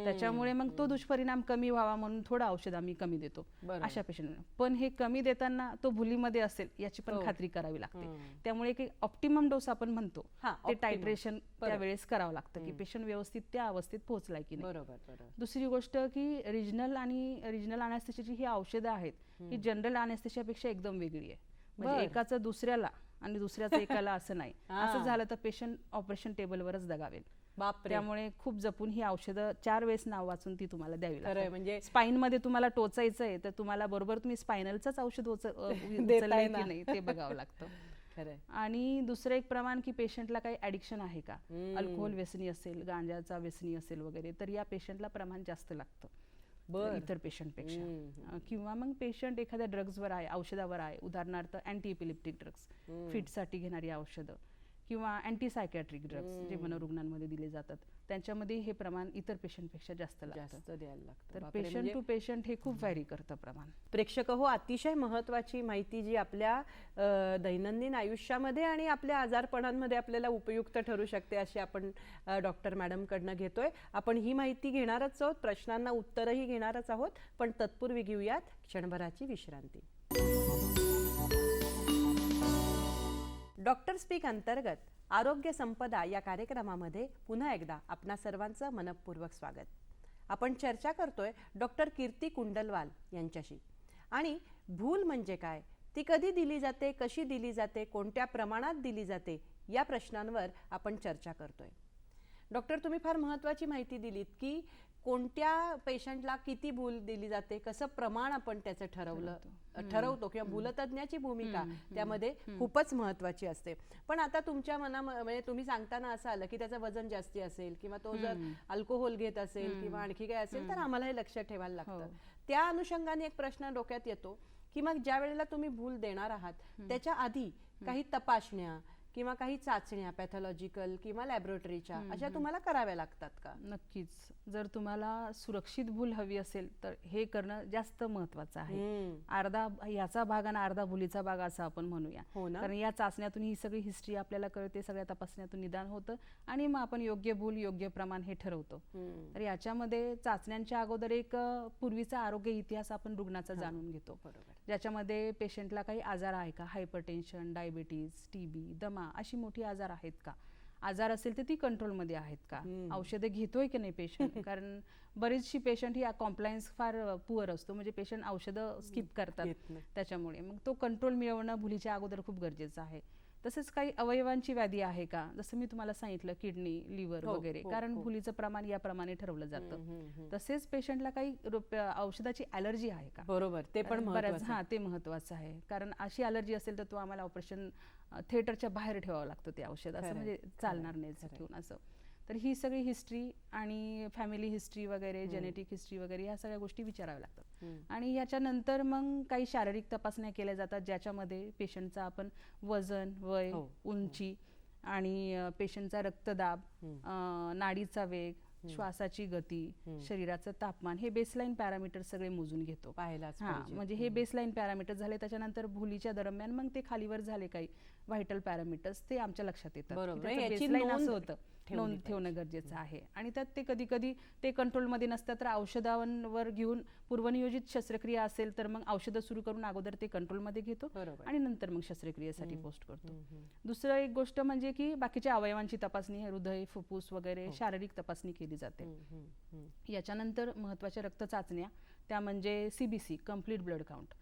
त्याच्यामुळे मग तो दुष्परिणाम कमी व्हावा म्हणून थोडं औषध आम्ही कमी देतो अशा पेशंटना. पण हे कमी देताना तो भुलीमध्ये असेल याची पण खात्री करावी लागते. त्यामुळे एक ऑप्टिमम डोस आपण म्हणतो ते टायट्रेशन त्यावेळेस करावं लागतं की पेशंट व्यवस्थित त्या अवस्थेत पोहोचलाय की नाही. बरोबर. दुसरी गोष्ट की रिजनल अॅनेस्थेशियाची ही औषधं आहेत ही जनरल अॅनेस्थेशियापेक्षा एकदम वेगळी आहे. म्हणजे एकाचं दुसऱ्याला आणि दुसऱ्याचं एकाला असं नाही. असं झालं तर पेशंट ऑपरेशन टेबलवरच दगावेल. त्यामुळे खूप जपून ही औषधं 4 वेळेस नाव वाचून ती तुम्हाला द्यावी लागतात. म्हणजे स्पाइन मध्ये तुम्हाला टोचायचं आहे तर तुम्हाला बरोबर तुम्ही स्पायनलचंच औषध उचललंय की नाही ते बघावं लागतं. आणि दुसरं एक प्रमाण की पेशंटला काही ऍडिक्शन आहे का, अल्कोहोल व्यसनी असेल, गांजाचा व्यसनी असेल वगैरे, तर या पेशंटला प्रमाण जास्त लागतं इतर पेशंटपेक्षा. किंवा मग पेशंट एखाद्या ड्रग्जवर आहे, औषधावर आहे, उदाहरणार्थ अँटी इपिलिप्टिक ड्रग्स, फिटसाठी घेणारी औषधं किंवा अँटी सायकॅट्रिक ड्रग्स जे मनोरुग्णांमध्ये दिले जातात, त्यांच्यामध्ये हे प्रमाण इतर पेशंटपेक्षा जास्त द्यायला लागतं. तर पेशंट टू पेशंट हे खूप व्हॅरी करतं प्रमाण. प्रेक्षक हो, अतिशय महत्त्वाची माहिती जी आपल्या दैनंदिन आयुष्यामध्ये आणि आपल्या आजारपणांमध्ये आपल्याला उपयुक्त ठरू शकते अशी आपण डॉक्टर मॅडमकडनं घेतोय. आपण ही माहिती घेणारच आहोत, प्रश्नांना उत्तरही घेणारच आहोत, पण तत्पूर्वी घेऊयात क्षणभराची विश्रांती. डॉक्टर स्पीक अंतर्गत आरोग्य संपदा या कार्यक्रमामध्ये पुन्हा एकदा आपणा सर्वांचं मनपूर्वक स्वागत. आपण चर्चा करतोय डॉक्टर कीर्ती कुंडलवाल यांच्याशी. आणि भूल म्हणजे काय, ती कधी दिली जाते, कशी दिली जाते, कोणत्या प्रमाणात दिली जाते, या प्रश्नांवर आपण चर्चा करतोय. डॉक्टर, तुम्ही फार महत्त्वाची माहिती दिलीत की कोणत्या पेशंटला किती भूल दिली जाते, कसं प्रमाण आपण त्याचं ठरवतो किंवा भूलतज्ञाची भूमिका त्यामध्ये खूपच महत्त्वाची असते. पण आता तुमच्या म्हणजे तुम्ही सांगताना असं आलं की त्याचं वजन जास्ती असेल किंवा तो जर अल्कोहोल घेत असेल किंवा आणखी काय असेल तर आम्हाला हे लक्षात ठेवायला लागतं. त्या अनुषंगाने एक प्रश्न डोक्यात येतो की मग ज्या वेळेला तुम्ही भूल देणार आहात त्याच्या आधी काही तपासण्या किंवा काही चाचण्या पॅथॉलॉजिकल किंवा लॅबोरेटरीच्या अशा तुम्हाला कराव्या लागतात का? नक्कीच. जर तुम्हाला सुरक्षित भूल हवी असेल तर हे करणं जास्त महत्वाचं आहे. अर्धा याचा भाग आणि अर्धा भुलीचा भाग असं आपण म्हणूया. कारण या चाचण्यातून ही सगळी हिस्ट्री आपल्याला कळते, सगळ्या तपासण्यातून निदान होतं आणि मग आपण योग्य भूल योग्य प्रमाण हे ठरवतो. तर याच्यामध्ये चाचण्यांच्या अगोदर एक पूर्वीचा आरोग्य इतिहास आपण रुग्णाचा जाणून घेतो, ज्याच्यामध्ये पेशंटला काही आजार आहे का, हायपरटेन्शन, डायबिटीज, टीबी, दमा अशी मोठी आजार आहेत का, आजार असेल तर ती कंट्रोलमध्ये आहेत का, औषधे घेतोय की नाही पेशंट. कारण बरीचशी पेशंट ही कॉम्प्लायन्स फार पुअर असतो, म्हणजे पेशंट औषधं स्किप करतात. त्याच्यामुळे मग तो कंट्रोल मिळवणं भुलीच्या अगोदर खूप गरजेचं आहे. तसंच काही अवयवांची व्याधी आहे का, जसं मी तुम्हाला सांगितलं किडनी, लिव्हर वगैरे, कारण भुलीचं प्रमाण याप्रमाणे ठरवलं जातं. तसेच पेशंटला काही औषधाची ॲलर्जी आहे का, बरोबर, ते पण महत्त्वाचं. ते महत्त्वाचं आहे. कारण अशी ॲलर्जी असेल तर तो आम्हाला ऑपरेशन थिएटरच्या बाहेर ठेवावं लागतं ते औषध, असं म्हणजे चालणार नाही ठेवून असं. तर ही सगळी हिस्ट्री आणि फॅमिली हिस्ट्री वगैरे, जेनेटिक हिस्ट्री वगैरे ह्या सगळ्या गोष्टी विचाराव्या लागतात. आणि याच्यानंतर मग काही शारीरिक तपासण्या केल्या जातात, ज्याच्यामध्ये पेशंटचा आपण वजन, वय, उंची आणि पेशंटचा रक्तदाब, नाडीचा वेग, श्वासाची गती, शरीराचं तापमान, हे बेसलाईन पॅरामीटर सगळे मोजून घेतो. म्हणजे हे बेसलाईन पॅरामीटर झाले, त्याच्यानंतर भुलीच्या दरम्यान मग ते खालीवर झाले काही व्हायटल पॅरामीटर्स, ते आमच्या लक्षात येतात. बेसलाईन असं होतं, नोंद ठेवणं गरजेचं आहे. आणि त्यात ते कधी कधी ते कंट्रोलमध्ये नसतात तर औषधांवर घेऊन पूर्वनियोजित शस्त्रक्रिया असेल तर मग औषधं सुरू करून अगोदर ते कंट्रोलमध्ये घेतो आणि नंतर मग शस्त्रक्रियेसाठी पोस्ट करतो. दुसरं एक गोष्ट म्हणजे की बाकीच्या अवयवांची तपासणी, हृदय, फुफ्फुस वगैरे शारीरिक तपासणी केली जाते. याच्यानंतर महत्वाच्या रक्त चाचण्या, त्या म्हणजे CBC, कम्प्लीट ब्लड काउंट.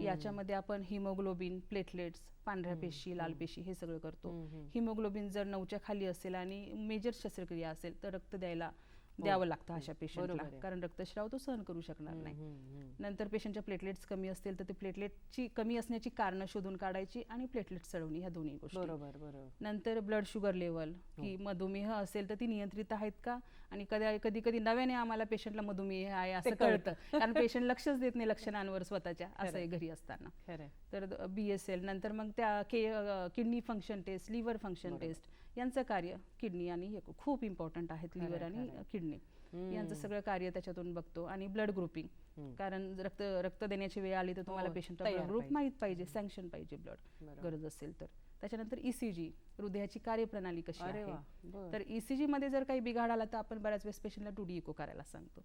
याच्यामध्ये आपण हिमोग्लोबिन, प्लेटलेट्स, पांढऱ्या पेशी, लाल पेशी हे सगळं करतो. हिमोग्लोबिन जर 9च्या खाली असेल आणि मेजर शस्त्रक्रिया असेल तर रक्त द्यावं लागतं अशा पेशंटला, कारण रक्तस्राव तो सहन करू शकणार नाही. नंतर पेशंटच्या प्लेटलेट्स कमी असतील तर ते प्लेटलेटची कमी असण्याची कारणं शोधून काढायची आणि प्लेटलेट चढवणी, ह्या दोन्ही गोष्टी. नंतर ब्लड शुगर लेवल, की मधुमेह असेल तर ती नियंत्रित आहेत का, आणि कधी कधी नव्याने आम्हाला पेशंटला मधुमेह आहे असं कळतं, कारण पेशंट लक्षच देत नाही लक्षणांवर स्वतःच्या, असं आहे घरी असताना. तर BSL, नंतर मग त्या kidney function test, liver function test, यांचं कार्य किडनी आणि खूप इम्पॉर्टंट आहेत, लिव्हर आणि किडनी यांचं सगळं कार्य त्याच्यातून बघतो. आणि ब्लड ग्रुपिंग, कारण रक्त देण्याची वेळ आली तर तुम्हाला पेशंटचा ब्लड ग्रुप माहीत पाहिजे, सँक्शन पाहिजे ब्लड गरज असेल तर. त्याच्यानंतर ECG, हृदयाची कार्यप्रणाली कशी अरे आहे. वा, बरं. तर ECG मध्ये जर काही बिघाड आला तर आपण बऱ्याच वेळेस पेशंटला 2D इको करायला सांगतो.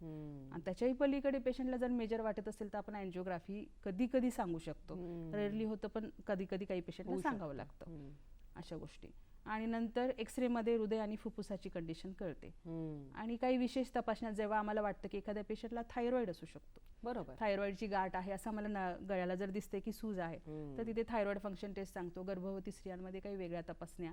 आणि त्याच्याही पलीकडे पेशंटला जर मेजर वाटत असेल तर आपण अँजिओग्राफी कधी कधी सांगू शकतो. रेअरली होतं, पण कधी कधी काही पेशंटला सांगावं लागतं अशा गोष्टी. आणि नंतर एक्सरे मध्ये हृदय आणि फुफ्फुसाची कंडिशन कळते. आणि काही विशेष तपासण्यात जेव्हा आम्हाला वाटतं की एखाद्या पेशंटला थायरॉइड असू शकतो, बरोबर, थायरॉइडची गाठ आहे असं मला गळ्याला जर दिसते की सूज आहे, तर तिथे थायरॉइड फंक्शन टेस्ट सांगतो. गर्भवती स्त्रियांमध्ये काही वेगळ्या तपासण्या,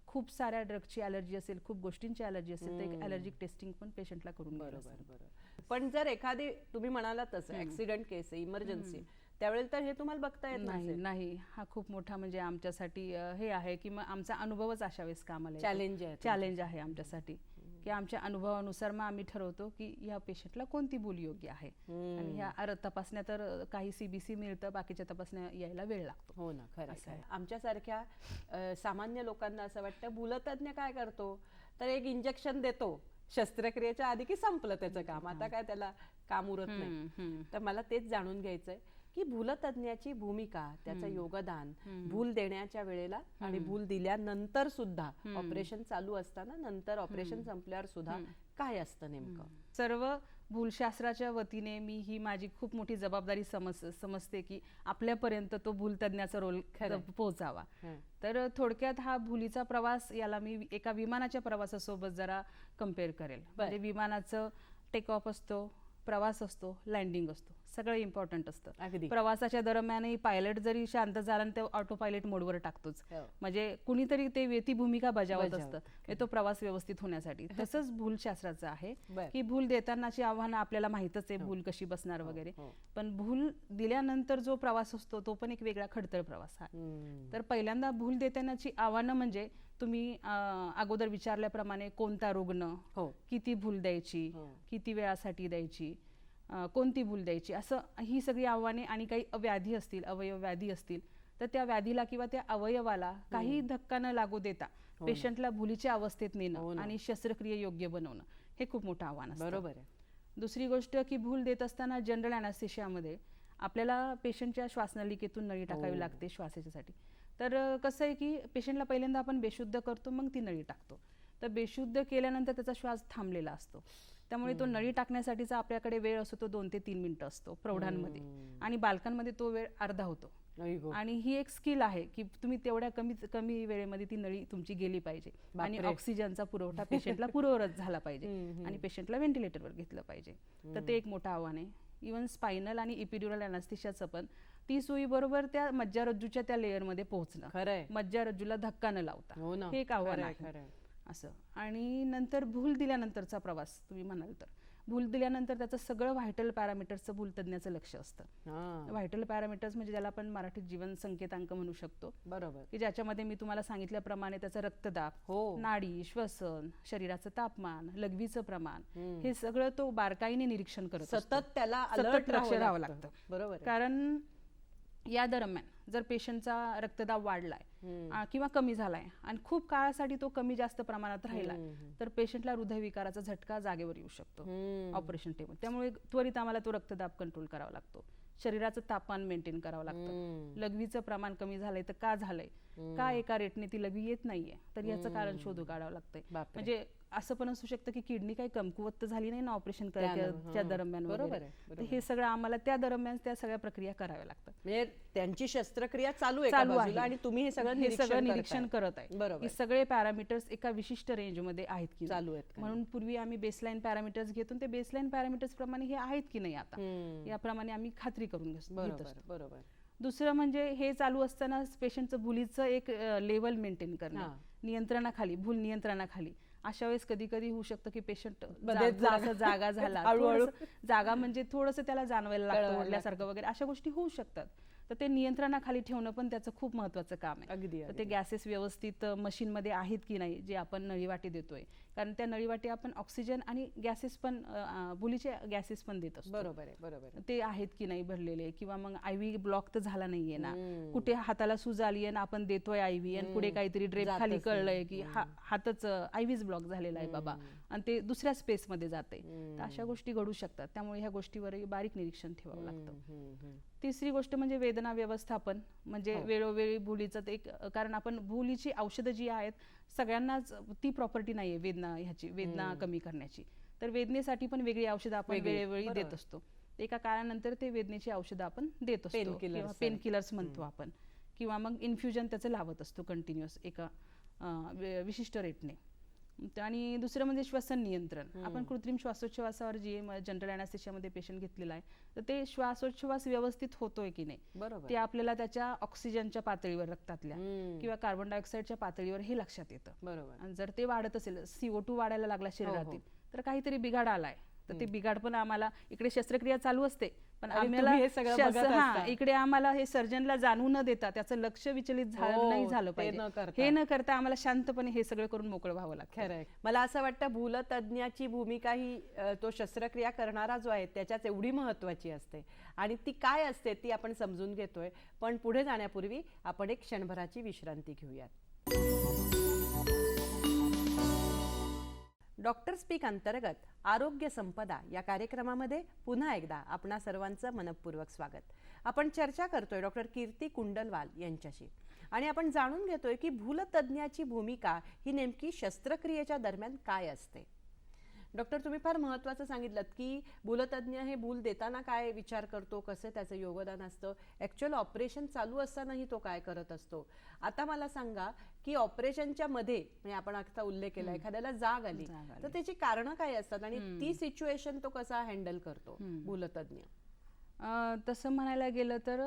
खूप साऱ्या ड्रगची अलर्जी असेल, खूप गोष्टींची अलर्जी असेल, तर एक अलर्जिक टेस्टिंग पण पेशंटला करून घ्यायला बरोबर सांगतो. बरोबर. पण जर एखादी तुम्ही म्हणालात तसं ऍक्सिडेंट केस आहे, इमर्जन्सी, त्यावेळेला तर हे तुम्हाला बघता येत नाही नसेल. नाही, हा खूप मोठा म्हणजे आमच्यासाठी हे आहे की मग आमचा अनुभवच अशा वेळेस कामाला चॅलेंज आहे चॅलेंज आहे आमच्यासाठी, की आमच्या अनुभवानुसार मग आम्ही ठरवतो की या पेशंटला कोणती भूल योग्य आहे. आणि ह्या तपासण्या तर काही CBC मिळतं, बाकीच्या तपासण्या यायला वेळ लागतो. हो ना, खरं असं आहे. आमच्यासारख्या सामान्य लोकांना असं वाटतं भूलतज्ञ काय करतो, तर एक इंजेक्शन देतो शस्त्रक्रियेच्या आधी की संपलं त्याचं काम, आता काय त्याला काम उरत नाही. तर मला तेच जाणून घ्यायचंय की भूलतज्ञाची भूमिका, त्याचं योगदान भूल देण्याच्या वेळेला आणि भूल दिल्यानंतर सुद्धा, ऑपरेशन चालू असताना, नंतर ऑपरेशन संपल्यावर सुद्धा काय असतं नेमकं. सर्व भूलशास्त्राच्या वतीने मी ही माझी खूप मोठी जबाबदारी समजते की आपल्यापर्यंत तो भूलतज्ञाचा रोल पोहोचावा. तर थोडक्यात हा भुलीचा प्रवास याला मी एका विमानाच्या प्रवासासोबत जरा कम्पेअर करेल. म्हणजे विमानाचं टेक ऑफ असतो, प्रवास असतो, लँडिंग असतो, सगळं इम्पॉर्टंट असतं. अगदी. प्रवासाच्या दरम्यानही पायलट जरी शांत झाला तर ऑटो पायलट मोडवर टाकतोच, म्हणजे कुणीतरी ती भूमिका बजावत असतं तो प्रवास व्यवस्थित होण्यासाठी. तसंच भूलशास्त्राचं आहे की भूल देतानाची आव्हानं आपल्याला माहितच आहे, भूल कशी बसणार वगैरे, पण भूल दिल्यानंतर जो प्रवास असतो तो पण एक वेगळा खडतर प्रवास आहे. तर पहिल्यांदा भूल देतानाची आव्हानं म्हणजे तुम्ही अगोदर विचारल्याप्रमाणे कोणता रुग्ण, किती भूल द्यायची, किती वेळासाठी द्यायची, कोणती भूल द्यायची, असं ही सगळी आव्हाने. आणि काही व्याधी असतील, अवयव व्याधी असतील, तर त्या व्याधीला किंवा त्या अवयवाला काही धक्का न लागू देता पेशंटला भुलीच्या अवस्थेत नेणं आणि शस्त्रक्रिया योग्य बनवणं हे खूप मोठं आव्हान असतं. बरोबर आहे. दुसरी गोष्ट की भूल देत असताना जनरल अॅनेस्थेशियामध्ये आपल्याला पेशंटच्या श्वासनलिकेतून नळी टाकावी लागते श्वासाच्यासाठी. तर कसं आहे की पेशंटला पहिल्यांदा आपण बेशुद्ध करतो, मग ती नळी टाकतो. तर बेशुद्ध केल्यानंतर त्याचा श्वास थांबलेला असतो, त्यामुळे तो नळी टाकण्यासाठीचा आपल्याकडे वेळ असतो तो 2 ते 3 मिनिटं असतो प्रौढांमध्ये, आणि बालकांमध्ये तो वेळ अर्धा होतो. आणि ही एक स्किल आहे की तुम्ही तेवढ्या कमी वेळेमध्ये ती नळी तुमची गेली पाहिजे आणि ऑक्सिजनचा पुरवठा पेशंटला पुरवत झाला पाहिजे आणि पेशंटला व्हेंटिलेटरवर घेतलं पाहिजे. तर ते एक मोठं आव्हान आहे. इव्हन स्पायनल आणि इपिड्युरल अॅनेस्थेशियाचं पण ती सुई बरोबर त्या मज्जारज्जूच्या त्या लेअरमध्ये पोहोचणं, खरंय, मज्जारज्जूला धक्का न लावता, हे एक आव्हान आहे असं. आणि नंतर भूल दिल्यानंतरचा प्रवास तुम्ही म्हणाल तर भूल दिल्यानंतर त्याचं सगळं व्हायटल पॅरामीटर्सचं भूलतज्ञाचं लक्ष असतं. व्हायटल पॅरामीटर्स म्हणजे ज्याला आपण मराठीत जीवन संकेतांक म्हणू शकतो, बरोबर, की ज्याच्यामध्ये मी तुम्हाला सांगितल्याप्रमाणे त्याचा रक्तदाब, नाडी, श्वसन, शरीराचं तापमान, लघवीचं प्रमाण, हे सगळं तो बारकाईने निरीक्षण करत सतत त्याला लक्ष राहावं लागतं. बरोबर, कारण या दरम्यान जर पेशंटचा रक्तदाब वाढलाय किंवा कमी झालाय आणि खूप काळासाठी तो कमी जास्त प्रमाणात राहिलाय, तर पेशंटला हृदयविकाराचा झटका जागेवर येऊ शकतो ऑपरेशन टेबल. त्यामुळे त्वरित आम्हाला तो रक्तदाब कंट्रोल करावा लागतो, शरीराचं तापमान मेंटेन करावं लागतं, लघवीचं प्रमाण कमी झालंय तर का झालंय, का एका रेटने ती लघवी येत नाहीये, तर याचं कारण शोधू काढावं लागतंय. म्हणजे असं पण असू शकतं की किडनी काही कमकुवत झाली नाही ना ऑपरेशन करायच्या दरम्यान, बरोबर, हे सगळं आम्हाला त्या दरम्यान त्या सगळ्या प्रक्रिया कराव्या लागतात. म्हणजे त्यांची शस्त्रक्रिया चालू आहे आणि तुम्ही हे सगळं निरीक्षण करत आहे की सगळे पॅरामीटर्स एका विशिष्ट रेंज मध्ये आहेत की चालू आहेत. म्हणून पूर्वी आम्ही बेसलाईन पॅरामीटर्स घेतो, ते बेसलाईन पॅरामीटर्स प्रमाणे हे आहेत की नाही आता, याप्रमाणे आम्ही खात्री करून घेतो. बरोबर. दुसरं म्हणजे हे चालू असताना पेशंटचं भुलीचं एक लेवल मेंटेन करणं, नियंत्रणाखाली, भूल नियंत्रणाखाली. अशा वेळेस कधी कधी होऊ शकतं की पेशंट जागा झाला, जागा म्हणजे थोडंसं त्याला जाणवायला लागतं ओढल्यासारखं वगैरे, अशा गोष्टी होऊ शकतात. तर ते नियंत्रणाखाली ठेवणं पण त्याचं खूप महत्वाचं काम आहे. अगदी. तर ते गॅसेस व्यवस्थित मशीनमध्ये आहेत की नाही, जे आपण नळीवाटी देतोय, कारण त्या नळीवाटी आपण ऑक्सिजन आणि गॅसेस पण भुलीचे गॅसेस पण देत असतो. बरोबर आहे, बरोबर आहे. ते आहेत की नाही भरलेले, किंवा मग आयव्ही ब्लॉक तर झाला नाहीये ना, कुठे हाताला सूज आली आणि आपण देतोय आयव्ही आणि पुढे काहीतरी ड्रेप जातच खाली नाही. कळलंय की हातच आयव्हीच ब्लॉक झालेला आहे बाबा, आणि ते दुसऱ्या स्पेस मध्ये जाते. तर अशा गोष्टी घडू शकतात. त्यामुळे ह्या गोष्टीवर बारीक निरीक्षण ठेवावं लागतं. तिसरी गोष्ट म्हणजे वेदना व्यवस्थापन, म्हणजे वेळोवेळी भुलीचं ते कारण आपण भुलीची औषधं जी आहेत सगळ्यांनाच ती प्रॉपर्टी नाहीये वेदना कमी करण्याची. तर वेदनेसाठी पण वेगळी औषधं आपण वेळोवेळी देत असतो. एका काळानंतर ते वेदनेची औषधं आपण देत असतो, किंवा पेन किलर्स म्हणतो आपण, किंवा मग इन्फ्युजन त्याचं लावत असतो कंटिन्युअस एका विशिष्ट रेटने. आणि दुसरं म्हणजे श्वसन नियंत्रण. आपण कृत्रिम श्वासोच्छवासावर जी जनरल अॅनेस्थेशियामध्ये पेशंट घेतलेला आहे, तर ते श्वासोच्छवास व्यवस्थित होतोय की नाही, बरोबर. ते आपल्याला त्याच्या ऑक्सिजनच्या पातळीवर रक्तातल्या किंवा कार्बन डायऑक्साईडच्या पातळीवर हे लक्षात येतं. बरोबर. आणि जर ते वाढत असेल, CO2 वाढायला लागला शरीरातील, तर काहीतरी बिघाड आलाय. तर ते बिघाड पण आम्हाला इकडे शस्त्रक्रिया चालू असते, पण आम्हाला इकडे आम्हाला हे सर्जनला जाणवू न देता त्याचं लक्ष विचलित नाही झालं पाहिजे. हे न करता आम्हाला शांतपणे हे सगळं करून मोकळं व्हावं लागतं. खरंय. मला असं वाटतं भूलतज्ञाची भूमिका ही तो शस्त्रक्रिया करणारा जो आहे त्याच्याच एवढी महत्वाची असते, आणि ती काय असते ती आपण समजून घेतोय. पण पुढे जाण्यापूर्वी आपण एक क्षणभराची विश्रांती घेऊयात. डॉक्टर स्पीक अंतर्गत आरोग्य संपदा या कार्यक्रमामध्ये पुन्हा एकदा आपणा सर्वांचं मनपूर्वक स्वागत. आपण चर्चा करतोय डॉक्टर कीर्ती कुंडलवाल यांच्याशी, आणि आपण जाणून घेतोय की भूलतज्ञाची भूमिका ही नेमकी शस्त्रक्रियेच्या दरम्यान काय असते. डॉक्टर, तुम्ही फार महत्त्वाचं सांगितलं की भूलतज्ञ हे भूल देताना काय विचार करतो, कसं त्याचं योगदान असतं, ॲक्च्युअल ऑपरेशन चालू असतानाही तो काय करत असतो. आता मला सांगा की ऑपरेशनच्या मध्ये, म्हणजे आपण आता उल्लेख केला, एखाद्याला जाग आली तर त्याची कारणं काय असतात आणि ती सिच्युएशन तो कसा हँडल करतो भूलतज्ञ. तसं म्हणायला गेलं तर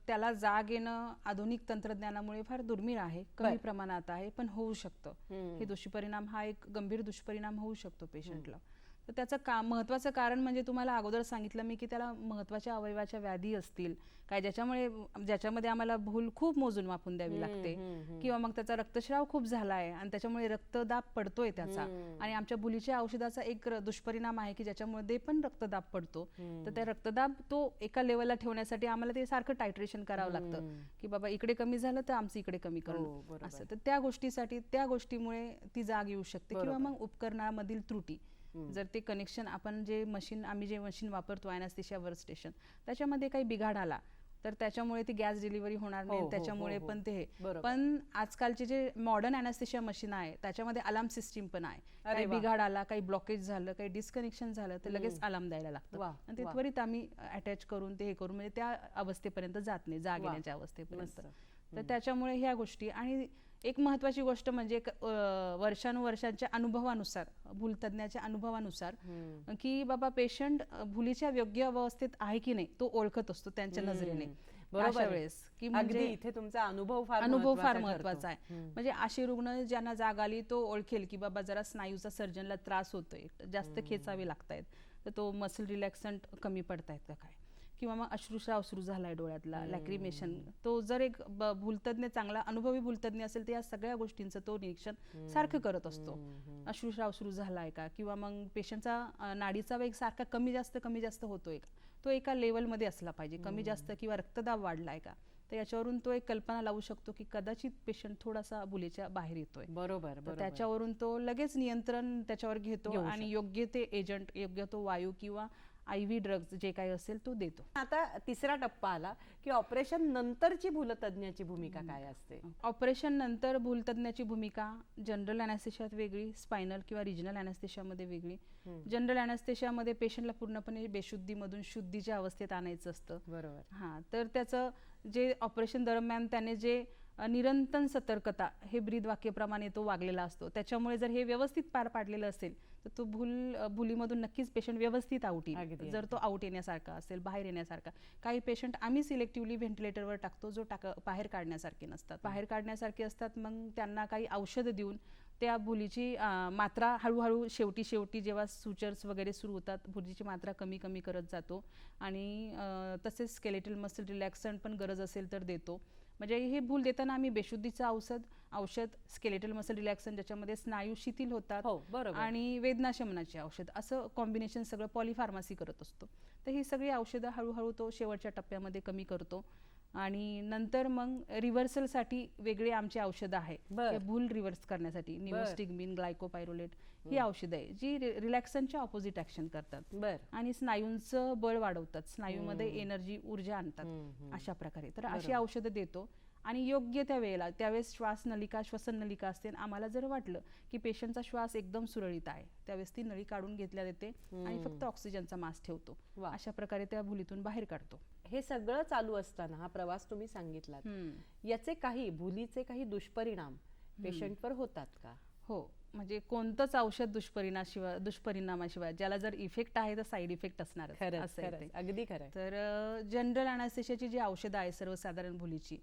त्याला जाग येणं आधुनिक तंत्रज्ञानामुळे फार दुर्मिळ आहे, कमी प्रमाणात आहे, पण होऊ शकतं. हे दुष्परिणाम हा एक गंभीर दुष्परिणाम होऊ शकतो पेशंटला. तर त्याचं महत्त्वाचं कारण म्हणजे तुम्हाला अगोदर सांगितलं मी की त्याला महत्त्वाच्या अवयवाच्या व्याधी असतील काय, ज्याच्यामध्ये आम्हाला भूल खूप मोजून मापून द्यावी लागते, किंवा मग त्याचा रक्तस्राव खूप झाला आहे आणि त्याच्यामुळे रक्तदाब पडतोय त्याचा, आणि आमच्या भुलीच्या औषधाचा एक दुष्परिणाम आहे की ज्याच्यामध्ये पण रक्तदाब पडतो. तर त्या रक्तदाब तो एका लेवलला ठेवण्यासाठी आम्हाला ते सारखं टायट्रेशन करावं लागतं की बाबा इकडे कमी झालं तर आमचं इकडे कमी करणं असं. तर त्या गोष्टीमुळे ती जाग येऊ शकते, किंवा मग उपकरणामधील त्रुटी. जर ते कनेक्शन आम्ही जे मशीन वापरतो अॅनेस्थेशिया वर्कस्टेशन, त्याच्यामध्ये काही बिघाड आला तर त्याच्यामुळे ती गॅस डिलिव्हरी होणार नाही, त्याच्यामुळे पण ते. पण आजकालचे जे मॉडर्न अॅनेस्थेशिया मशीन आहे त्याच्यामध्ये अलार्म सिस्टीम पण आहे. काही बिघाड आला, काही ब्लॉकेज झालं, काही डिस्कनेक्शन झालं तर लगेच अलार्म द्यायला लागतं, आणि ते त्वरित आम्ही अटॅच करून ते हे करून, म्हणजे त्या अवस्थेपर्यंत जात नाही, जाग येण्याच्या अवस्थेपर्यंत. तर त्याच्यामुळे ह्या गोष्टी. आणि एक महत्त्वाची गोष्ट म्हणजे वर्षानुवर्षांच्या अनुभवानुसार, भूलतज्ञाच्या अनुभवानुसार, की बाबा पेशंट भुलीच्या योग्य अवस्थेत आहे की नाही तो ओळखत असतो त्यांच्या नजरेने. अशा वेळेस की म्हणजे इथे तुमचा अनुभव फार महत्त्वाचा आहे. म्हणजे अशी रुग्ण ज्यांना जाग आली तो ओळखेल की बाबा जरा स्नायूचा सर्जनला त्रास होतोय, जास्त खेचावे लागतायत, तर तो मसल रिलॅक्संट कमी पडतायत का काय, किंवा मग अश्रुस्राव सुरू झालाय डोळ्यातला, लॅक्रिमेशन. तो जर एक भूलतज्ञ, चांगला अनुभवी भूलतज्ञ असेल तर या सगळ्या गोष्टींचं तो निरीक्षण सारखं करत असतो. अश्रुस्राव सुरू झालाय का, किंवा मग पेशंटचा नाडीचा वेग सारखा कमी जास्त होतोय का, तो एका लेवलमध्ये असला पाहिजे, कमी जास्त, किंवा रक्तदाब वाढलाय का. तर याच्यावरून तो एक कल्पना लावू शकतो की कदाचित पेशंट थोडासा भुलीच्या बाहेर येतोय. बरोबर. त्याच्यावरून तो लगेच नियंत्रण त्याच्यावर घेतो आणि योग्य ते एजंट, योग्य तो वायू किंवा IV ड्रग्ज जे काही असेल तो देतो. आता तिसरा टप्पा आला की ऑपरेशन नंतरची भूलतज्ञाची भूमिका काय असते. ऑपरेशन नंतर भूलतज्ञाची भूमिका जनरल अॅनेस्थेशियात वेगळी, स्पायनल किंवा रिजनल अॅनेस्थेशियामध्ये वेगळी. जनरल अॅनेस्थेशियामध्ये पेशंटला पूर्णपणे बेशुद्धीमधून शुद्धीच्या अवस्थेत आणायचं असतं. बरोबर. तर त्याचं जे ऑपरेशन दरम्यान त्याने जे निरंतर सतर्कता, हे ब्रीद वाक्याप्रमाणे तो वागलेला असतो. त्याच्यामुळे जर हे व्यवस्थित पार पाडलेलं असेल तर तो भुलीमधून नक्कीच पेशंट व्यवस्थित आउट येईल. जर तो आउट येण्यासारखा असेल, बाहेर येण्यासारखा. काही पेशंट आम्ही सिलेक्टिव्हली व्हेंटिलेटरवर टाकतो जो बाहेर काढण्यासारखे नसतात, बाहेर काढण्यासारखे असतात. मग त्यांना काही औषधं देऊन त्या भुलीची मात्रा हळूहळू शेवटी जेव्हा सुचर्स वगैरे सुरू होतात भुलीची मात्रा कमी करत जातो, आणि तसेच स्केलेटल मसल रिलॅक्संट पण गरज असेल तर देतो. म्हणजे हे भूल देताना आम्ही बेशुद्धीचं औषध स्केलेटल मसल रिलॅक्सन ज्याच्यामध्ये स्नायू शिथिल होतात हो, बरोबर. आणि वेदनाशमनाचे औषध असं कॉम्बिनेशन सगळं पॉलिफार्मसी करत असतो. तर ही सगळी औषधं हळूहळू तो शेवटच्या टप्प्यामध्ये कमी करतो आणि नंतर मग रिव्हर्सलसाठी वेगळे आमची औषधं आहे. बर. हे भूल रिव्हर्स करण्यासाठी निमोस्टिगमिन, ग्लायकोपायरोलेट ही औषधं आहे जी रिलॅक्सनच्या ऑपोजिट ऍक्शन करतात बर. आणि स्नायूंचं बळ वाढवतात, स्नायूमध्ये एनर्जी ऊर्जा आणतात अशा प्रकारे. तर अशी औषधं देतो आणि योग्य त्या वेळेला त्यावेळेस श्वास नलिका श्वसन नलिका असते आणि आम्हाला जर वाटलं की पेशंटचा श्वास एकदम सुरळीत आहे त्यावेळेस ती नळी काढून घेतल्या जाते आणि फक्त ऑक्सिजनचा मास्क ठेवतो. वा. अशा प्रकारे त्या भुलीतून बाहेर काढतो. हे सगळं चालू असताना हा प्रवास तुम्ही सांगितलात, याचे काही भुलीचे काही दुष्परिणाम पेशंटवर होतात का? हो, म्हणजे कोणतंच औषध दुष्परिणामाशिवाय ज्याला जर इफेक्ट आहे तर साईड इफेक्ट असणारच खरंच, असं आहे खरंच. ते. अगदी खरंय. तर जनरल अॅनास्थेशियाची जी औषधं आहे सर्वसाधारण भुलीची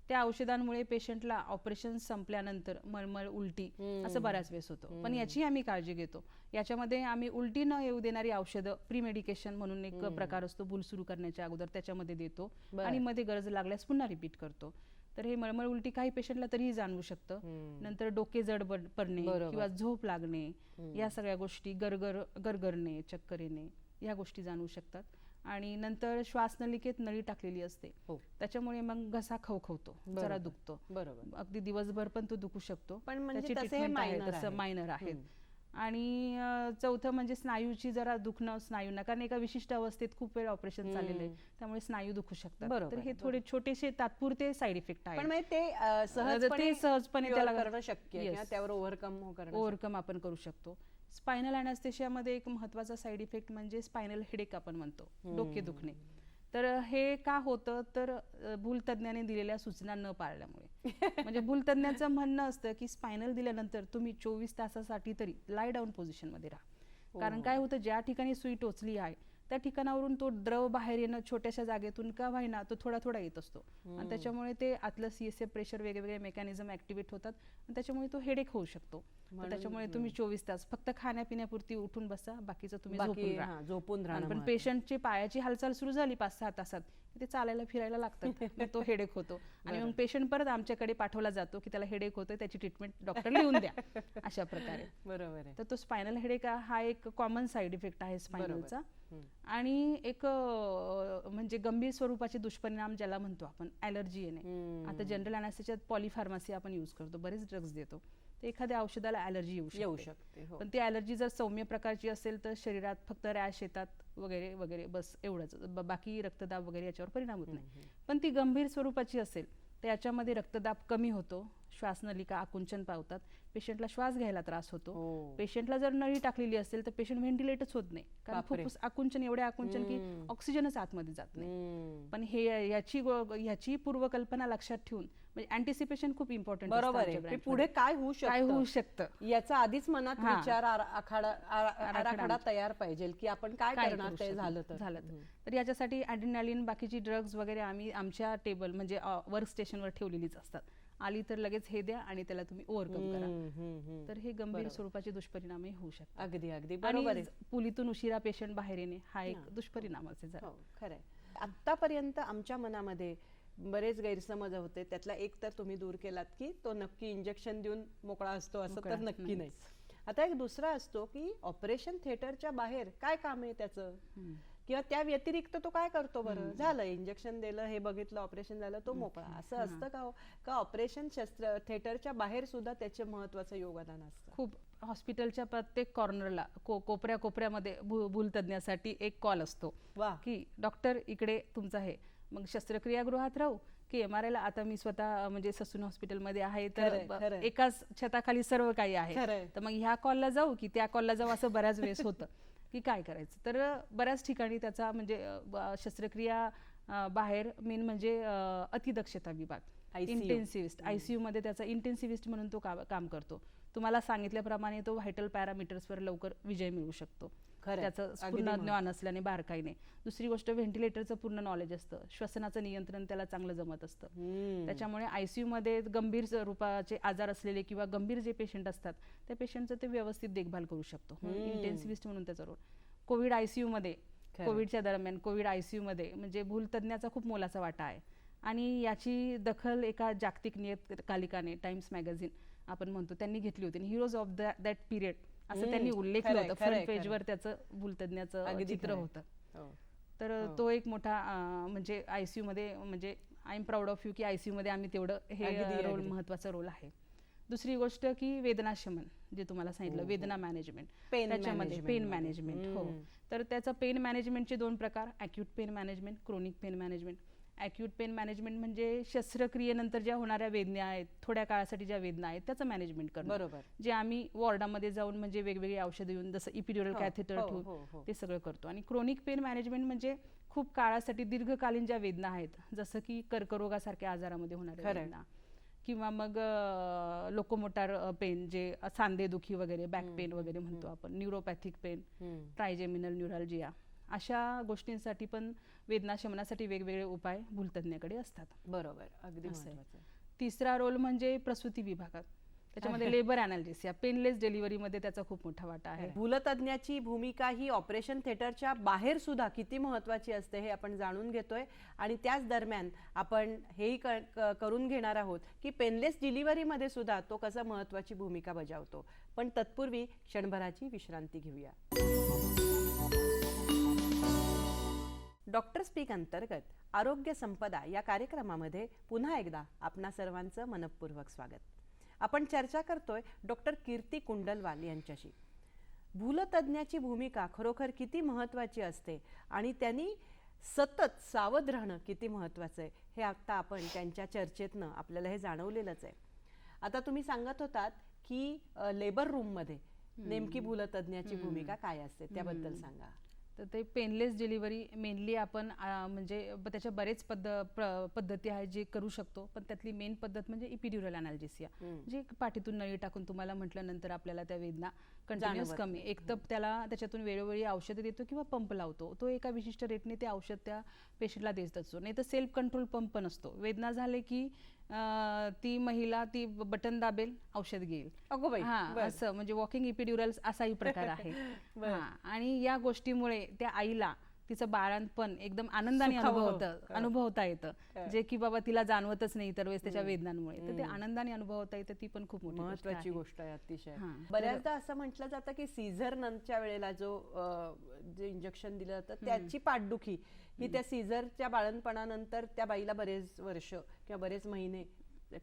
त्या औषधांमुळे पेशंटला ऑपरेशन संपल्यानंतर मळमळ उलटी असं बऱ्याच वेळेस होतं, पण याची आम्ही काळजी घेतो. याच्यामध्ये आम्ही उलटी न येऊ देणारी औषधं प्री मेडिकेशन म्हणून एक प्रकार असतो भूल सुरू करण्याच्या अगोदर त्याच्यामध्ये देतो आणि मध्ये गरज लागल्यास पुन्हा रिपीट करतो. तर हे मळमळ उलटी काही पेशंटला तरीही जाणवू शकतं. नंतर डोके जड पडणे किंवा झोप लागणे या सगळ्या गोष्टी, गरगरणे, चक्कर येणे या गोष्टी जाणवू शकतात. आणि नंतर श्वासनलिकेत नळी टाकलेली असते त्याच्यामुळे मग घसा खवखवतो, जरा दुखतो. बरोबर. अगदी दिवसभर पण तो दुखू शकतो. पण म्हणजे त्याची तसे हे treatment आहे, minor तसं आहे. मायनर आहेत. आणि चौथं म्हणजे स्नायूची जरा दुखणं स्नायूंना, कारण एका विशिष्ट अवस्थेत खूप वेळ ऑपरेशन चाललेलं आहे त्यामुळे स्नायू दुखू शकतात. बरोबर, तर हे थोडे छोटेसे तात्पुरते साईड इफेक्ट पण आहेत. म्हणजे ते सहजपणे त्याला करणं शक्य आहे Yes. किंवा त्यावर ओव्हरकम करणं ओव्हरकम आपण करू शकतो. स्पायनल अॅनास्थेशियामध्ये एक महत्त्वाचा साईड इफेक्ट म्हणजे स्पायनल हेडेक आपण म्हणतो, डोके दुखणे. तर हे का होतं तर भूलतज्ञाने दिलेल्या सूचना न पाळल्यामुळे. म्हणजे भूलतज्ञाचं म्हणणं असतं की स्पायनल दिल्यानंतर तुम्ही 24 तासासाठी तरी लाय डाऊन पोझिशनमध्ये राहा. कारण काय होतं, ज्या ठिकाणी सुई टोचली आहे त्या ठिकाणावरून तो द्रव बाहेर येणं छोट्याशा जागेतून का व्हायना तो थोडा थोडा येत असतो आणि त्याच्यामुळे ते आतलं CSF प्रेशर वेगवेगळे मेकॅनिझम ऍक्टिव्हेट होतात आणि त्याच्यामुळे तो हेडेक होऊ शकतो. तर त्याच्यामुळे तुम्ही 24 तास फक्त खाण्यापिण्यापुरती उठून बसा, बाकीचं तुम्ही झोपून राहा. पण पेशंटची पायाची हालचाल सुरू झाली 5-6 तासात ते चालायला फिरायला लागतात, मग तो हेडेक होतो आणि मग पेशंट परत आमच्याकडे पाठवला जातो की त्याला हेडेक होतोय, त्याची ट्रीटमेंट डॉक्टर लिहून द्या अशा प्रकारे. बरोबर आहे. तर तो स्पायनल हेडेक हा एक कॉमन साईड इफेक्ट आहे स्पायनलचा. आणि एक म्हणजे गंभीर स्वरूपाचे दुष्परिणाम ज्याला म्हणतो आपण ॲलर्जी येणे. आता जनरल अॅनास्थेशियात पॉलिफार्मसी आपण यूज करतो, बरेच ड्रग्ज देतो, तर एखाद्या औषधाला ॲलर्जी येऊ शकते. पण ती ॲलर्जी जर सौम्य प्रकारची असेल तर शरीरात फक्त रॅश येतात वगैरे वगैरे, बस एवढंच, बाकी रक्तदाब वगैरे याच्यावर परिणाम होत नाही. पण ती गंभीर स्वरूपाची असेल तर याच्यामध्ये रक्तदाब कमी होतो, श्वासनलिका आकुंचन पावतात, पेशंटला श्वास घ्यायला त्रास होतो. पेशंटला जर नळी टाकलेली असेल तर पेशंट व्हेंटिलेटच होत नाही, कारण फुफ्फुस आकुंचन एवढे आकुंचन की ऑक्सिजनच आतमध्ये जात नाही. पण हे ह्याची पूर्वकल्पना लक्षात ठेवून म्हणजे अँटिसिपेशन खूप इम्पॉर्टंट. बरोबर आहे. पुढे काय होऊ शकतं याचा आधीच मनात विचार आराखडा तयार पाहिजे की आपण काय करणार ते झालं तर याच्यासाठी ॲड्रिनालिन बाकीची ड्रग्ज वगैरे आम्ही आमच्या टेबल म्हणजे वर्क स्टेशनवर ठेवलेलीच असतात. आली तर लगेच हे द्या आणि त्याला तुम्ही ओव्हरकम करा. तर हे गंभीर स्वरूपाचे दुष्परिणामही होऊ शकतात. अगदी अगदी बरोबर आहे. पुलीतून उशिरा पेशंट बाहेर येणे हा एक दुष्परिणामच आहे जरा. खरंय. आतापर्यंत आमच्या मनामध्ये बरेच गैरसमज होते, त्यातला एक तर तुम्ही दूर केलात की तो नक्की इंजेक्शन देऊन मोकळा असतो असं तर नक्की नाही. आता एक दुसरा असतो की ऑपरेशन थिएटरच्या बाहेर काय काम आहे त्याचं, किंवा त्या व्यतिरिक्त तो काय करतो. बरं झालं, इंजेक्शन दिलं, हे बघितलं, ऑपरेशन झालं, तो मोकळा, असं असतं का? का ऑपरेशन थिएटरच्या बाहेर सुद्धा त्याचे महत्वाचं योगदान असतं? खूप. हॉस्पिटलच्या प्रत्येक कॉर्नरला कोपऱ्यामध्ये भूलतज्ञासाठी एक कॉल असतो की डॉक्टर इकडे तुमचं आहे. मग शस्त्रक्रियागृहात राहू की MRI ला. आता मी स्वतः म्हणजे ससून हॉस्पिटलमध्ये आहे तर एकाच छताखाली सर्व काही आहे, तर मग ह्या कॉलला जाऊ की त्या कॉलला जाऊ असं बऱ्याच वेळेस होतं की काय करायचं. तर बऱ्याच ठिकाणी त्याचा म्हणजे शस्त्रक्रिया बाहेर मेन म्हणजे अतिदक्षता विभाग, इंटेन्सिव्हिस्ट, ICU मध्ये त्याचा इंटेन्सिव्हिस्ट म्हणून तो काम करतो. तुम्हाला सांगितल्याप्रमाणे तो व्हायटल पॅरामीटर्सवर लवकर विजय मिळवू शकतो, त्याचं पूर्ण ज्ञान असल्याने बारकाईने. दुसरी गोष्ट, व्हेंटिलेटरचं पूर्ण नॉलेज असतं, श्वसनाचं नियंत्रण त्याला चांगलं जमत असतं. त्याच्यामुळे ICU मध्ये गंभीर स्वरूपाचे आजार असलेले किंवा गंभीर जे पेशंट असतात त्या पेशंटचं ते व्यवस्थित देखभाल करू शकतो. इंटेन्सिव्हिस्ट म्हणून त्याचा रोल. कोविड ICU मध्ये, कोविडच्या दरम्यान कोविड ICU मध्ये म्हणजे भूलतज्ञाचा खूप मोलाचा वाटा आहे आणि याची दखल एका जागतिक नियतकालिकाने टाइम्स मॅगझिन आपण म्हणतो त्यांनी घेतली होती. हिरोज ऑफ दॅट पिरियड असं त्यांनी उल्लेखलं खरंय, होतं. खरंय, फ्रंट पेजवर त्याचं भूलतज्ञाचं अगदी चित्र खरंय. होतं. हो. तर तो एक मोठा म्हणजे ICU मध्ये म्हणजे I am proud of you की ICU मध्ये आम्ही तेवढं हे अगदी, रोल अगदी. महत्वाचा रोल आहे. दुसरी गोष्ट की वेदना शमन जे तुम्हाला सांगितलं वेदना मॅनेजमेंट Pain त्याच्यामध्ये management पेन मध्ये. मॅनेजमेंट हो. तर त्याचं पेन मॅनेजमेंटचे 2 प्रकार acute pen management chronic pain management. Acute pen management म्हणजे शस्त्रक्रियेनंतर ज्या होणाऱ्या वेदना आहेत थोड्या काळासाठी ज्या वेदना आहेत त्याचं मॅनेजमेंट करणं बरोबर. जे आम्ही वॉर्डामध्ये जाऊन म्हणजे वेगवेगळी औषधं देऊन जसं इपिड्युरल हो, कॅथेटर हो, ठेवून हो, हो. ते सगळं करतो. आणि क्रोनिक पेन मॅनेजमेंट म्हणजे खूप काळासाठी दीर्घकालीन ज्या वेदना आहेत जसं की कर्करोगासारख्या आजारामध्ये होणाऱ्या खरंय. वेदना किंवा मग लोकोमोटार पेन जे सांधेदुखी वगैरे बॅक पेन वगैरे म्हणतो आपण न्यूरोपॅथिक पेन ट्रायजेमिनल न्यूरॅल्जिया अशा गोष्टींसाठी पण वेदना शमनासाठी वेगवेगळे उपाय भूलतज्ञाकडे असतात. बरोबर, अगदी असं आहे. महत्त्वाचं. तिसरा रोल म्हणजे प्रसूती विभागात त्याच्यामध्ये लेबर अनालिसिस या पेनलेस डिलिव्हरीमध्ये त्याचा खूप मोठा वाटा आहे. भूलतज्ञाची भूमिका ही ऑपरेशन थिएटरच्या बाहेर सुद्धा किती महत्त्वाची असते हे आपण जाणून घेतोय. आणि त्याच दरम्यान आपण हेही करून घेणार आहोत की पेनलेस डिलिव्हरीमध्ये सुद्धा तो कसा महत्त्वाची भूमिका बजावतो. पण तत्पूर्वी क्षणभराची विश्रांती घेऊया. डॉक्टर स्पीक अंतर्गत आरोग्य संपदा या कार्यक्रमामध्ये पुन्हा एकदा आपणा सर्वांचं मनपूर्वक स्वागत. आपण चर्चा करतोय डॉक्टर कीर्ती कुंडलवाल यांच्याशी. भूलतज्ञाची भूमिका खरोखर किती महत्त्वाची असते आणि त्यांनी सतत सावध राहणं किती महत्त्वाचं आहे हे आता आपण त्यांच्या चर्चेतनं आपल्याला हे जाणवलेलंच आहे. आता तुम्ही सांगत होतात की लेबर रूममध्ये नेमकी भूलतज्ञाची भूमिका काय असते त्याबद्दल सांगा. तर ते पेनलेस डिलिव्हरी मेनली आपण म्हणजे त्याच्या बरेच पद्धती आहेत जे करू शकतो. पण त्यातली मेन पद्धत म्हणजे इपिड्युरल अनाल्जेसिया जे पाठीतून नळी टाकून तुम्हाला म्हटल्यानंतर आपल्याला त्या वेदना कंटिन्युअस जाणवत कमी एक तर त्याच्यातून वेळोवेळी औषधं देतो किंवा पंप लावतो. तो एका विशिष्ट रेटने ते औषध त्या पेशंटला देत असतो. नाही तर सेल्फ कंट्रोल पंप नसतो. वेदना झाले की ती महिला ती बटन दाबेल औषध घेईल. अगो बाई, हा बरं. असं म्हणजे वॉकिंग इपिड्युरल असाही प्रकार आहे. हा आणि या गोष्टीमुळे त्या आईला तिचं बाळंतपण एकदम आनंदाने सुखावं. अनुभवता येतं जे की बाबा तिला जाणवतच नाही इतर वेळेस त्याच्या वेदनांमुळे. तर ते आनंदाने अनुभवता येतं ती पण खूप मोठी गोष्ट महत्वाची आहे. गोष्ट आहे अतिशय. हां. बऱ्याचदा असं म्हटलं जातं की सीझर नंतरच्या वेळेला जे इंजेक्शन दिलं जातं त्याची पाठदुखी ही त्या सीझरच्या बाळंतपणानंतर त्या बाईला बरेच वर्ष किंवा बरेच महिने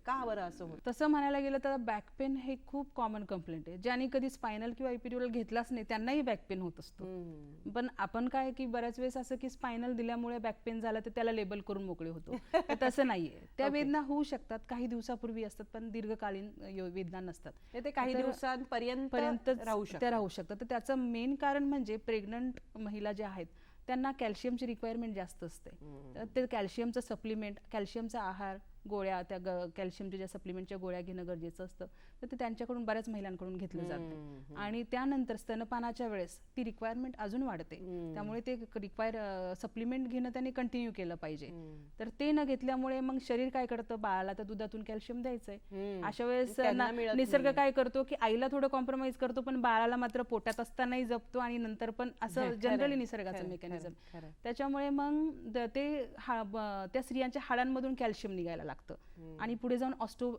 का बरं असं होतं? तसं म्हणायला गेलं तर बॅक पेन हे खूप कॉमन कंप्लेंट आहे. ज्यांनी कधी स्पायनल किंवा इपिड्युरल घेतलाच नाही त्यांनाही बॅक पेन होत असतो. पण आपण काय की बऱ्याच वेळेस असं की स्पायनल दिल्यामुळे बॅक पेन झाला तर त्याला लेबल करून मोकळे होतो. तर तसं नाहीये. त्या वेदना होऊ शकतात काही दिवसापूर्वी असतात पण दीर्घकालीन वेदना नसतात. ते काही तर दिवसांपर्यंत राहू शकतात. त्या राहू शकतात. तर त्याचं मेन कारण म्हणजे प्रेग्नंट महिला ज्या आहेत त्यांना कॅल्शियमची रिक्वायरमेंट जास्त असते. तर ते कॅल्शियमचं सप्लिमेंट कॅल्शियमचा आहार गोळ्या त्या कॅल्शियमच्या ज्या सप्लिमेंटच्या गोळ्या घेणं गरजेचं असतं. तर ते त्यांच्याकडून बऱ्याच महिलांकडून घेतलं जातं. आणि त्यानंतर स्तनपानाच्या वेळेस ती रिक्वायरमेंट अजून वाढते. त्यामुळे ते सप्लिमेंट घेणं त्यांनी कंटिन्यू केलं पाहिजे. तर ते न घेतल्यामुळे मग शरीर काय करतं बाळाला तर दुधातून कॅल्शियम द्यायचंय. अशा वेळेस त्यांना मिळत निसर्ग नाही. काय करतो की आईला थोडं कॉम्प्रोमाइज करतो पण बाळाला मात्र पोटात असतानाही जपतो आणि नंतर पण असं खरंय, जनरली निसर्गाचं खरंय, मेकॅनिझम. खरंय. त्याच्यामुळे मग त्या स्त्रियांच्या हाडांमधून कॅल्शियम निघायला लागतं आणि पुढे जाऊन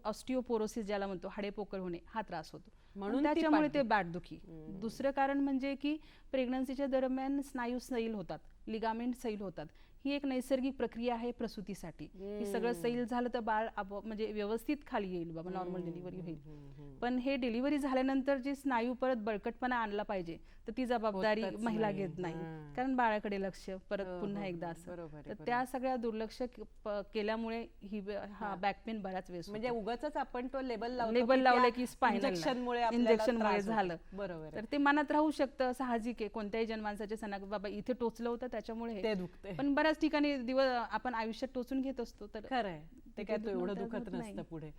ऑस्टिओपोरोसिस ज्याला म्हणतो हाडे पोकळ होणे हा त्रास होतो. म्हणून ती त्याच्यामुळे ते पाठदुखी. पाठदुखी. दुसरं कारण म्हणजे की प्रेग्नन्सीच्या दरम्यान स्नायू सैल होतात लिगामेंट सैल होतात. ही एक नैसर्गिक प्रक्रिया आहे प्रसूतीसाठी. हे सगळं सैल झालं तर बाळ म्हणजे व्यवस्थित खाली येईल बाबा नॉर्मल डिलिव्हरी होईल. पण हे डिलिव्हरी झाल्यानंतर जे स्नायू परत बळकटपणा आणला पाहिजे तर ती जबाबदारी होतच महिला नाही. घेत नाही. हां. कारण बाळाकडे लक्ष परत हो, पुन्हा हो, एकदा हो. असं. बरोबर आहे, तर बरोबर. त्या सगळ्या दुर्लक्ष केल्यामुळे हा बॅक पेन बऱ्याच वेळेस म्हणजे होतो. उगाचच आपण तो लेबल लावलं की स्पायनल इंजेक्शनमुळे इंजेक्शनमुळे झालं. बरोबर आहे. तर ते मनात राहू शकतं साहजिक आहे कोणत्याही जन्मांसाच्या सणात बाबा इथे टोचलं होतं त्याच्यामुळे ते हे. दुखते. पण बऱ्याच ठिकाणी आपण आयुष्यात टोचून घेत असतो तर खरंय ते काय तो दुखणं एवढं तर दुखत होत नाही. नसतं पुढे.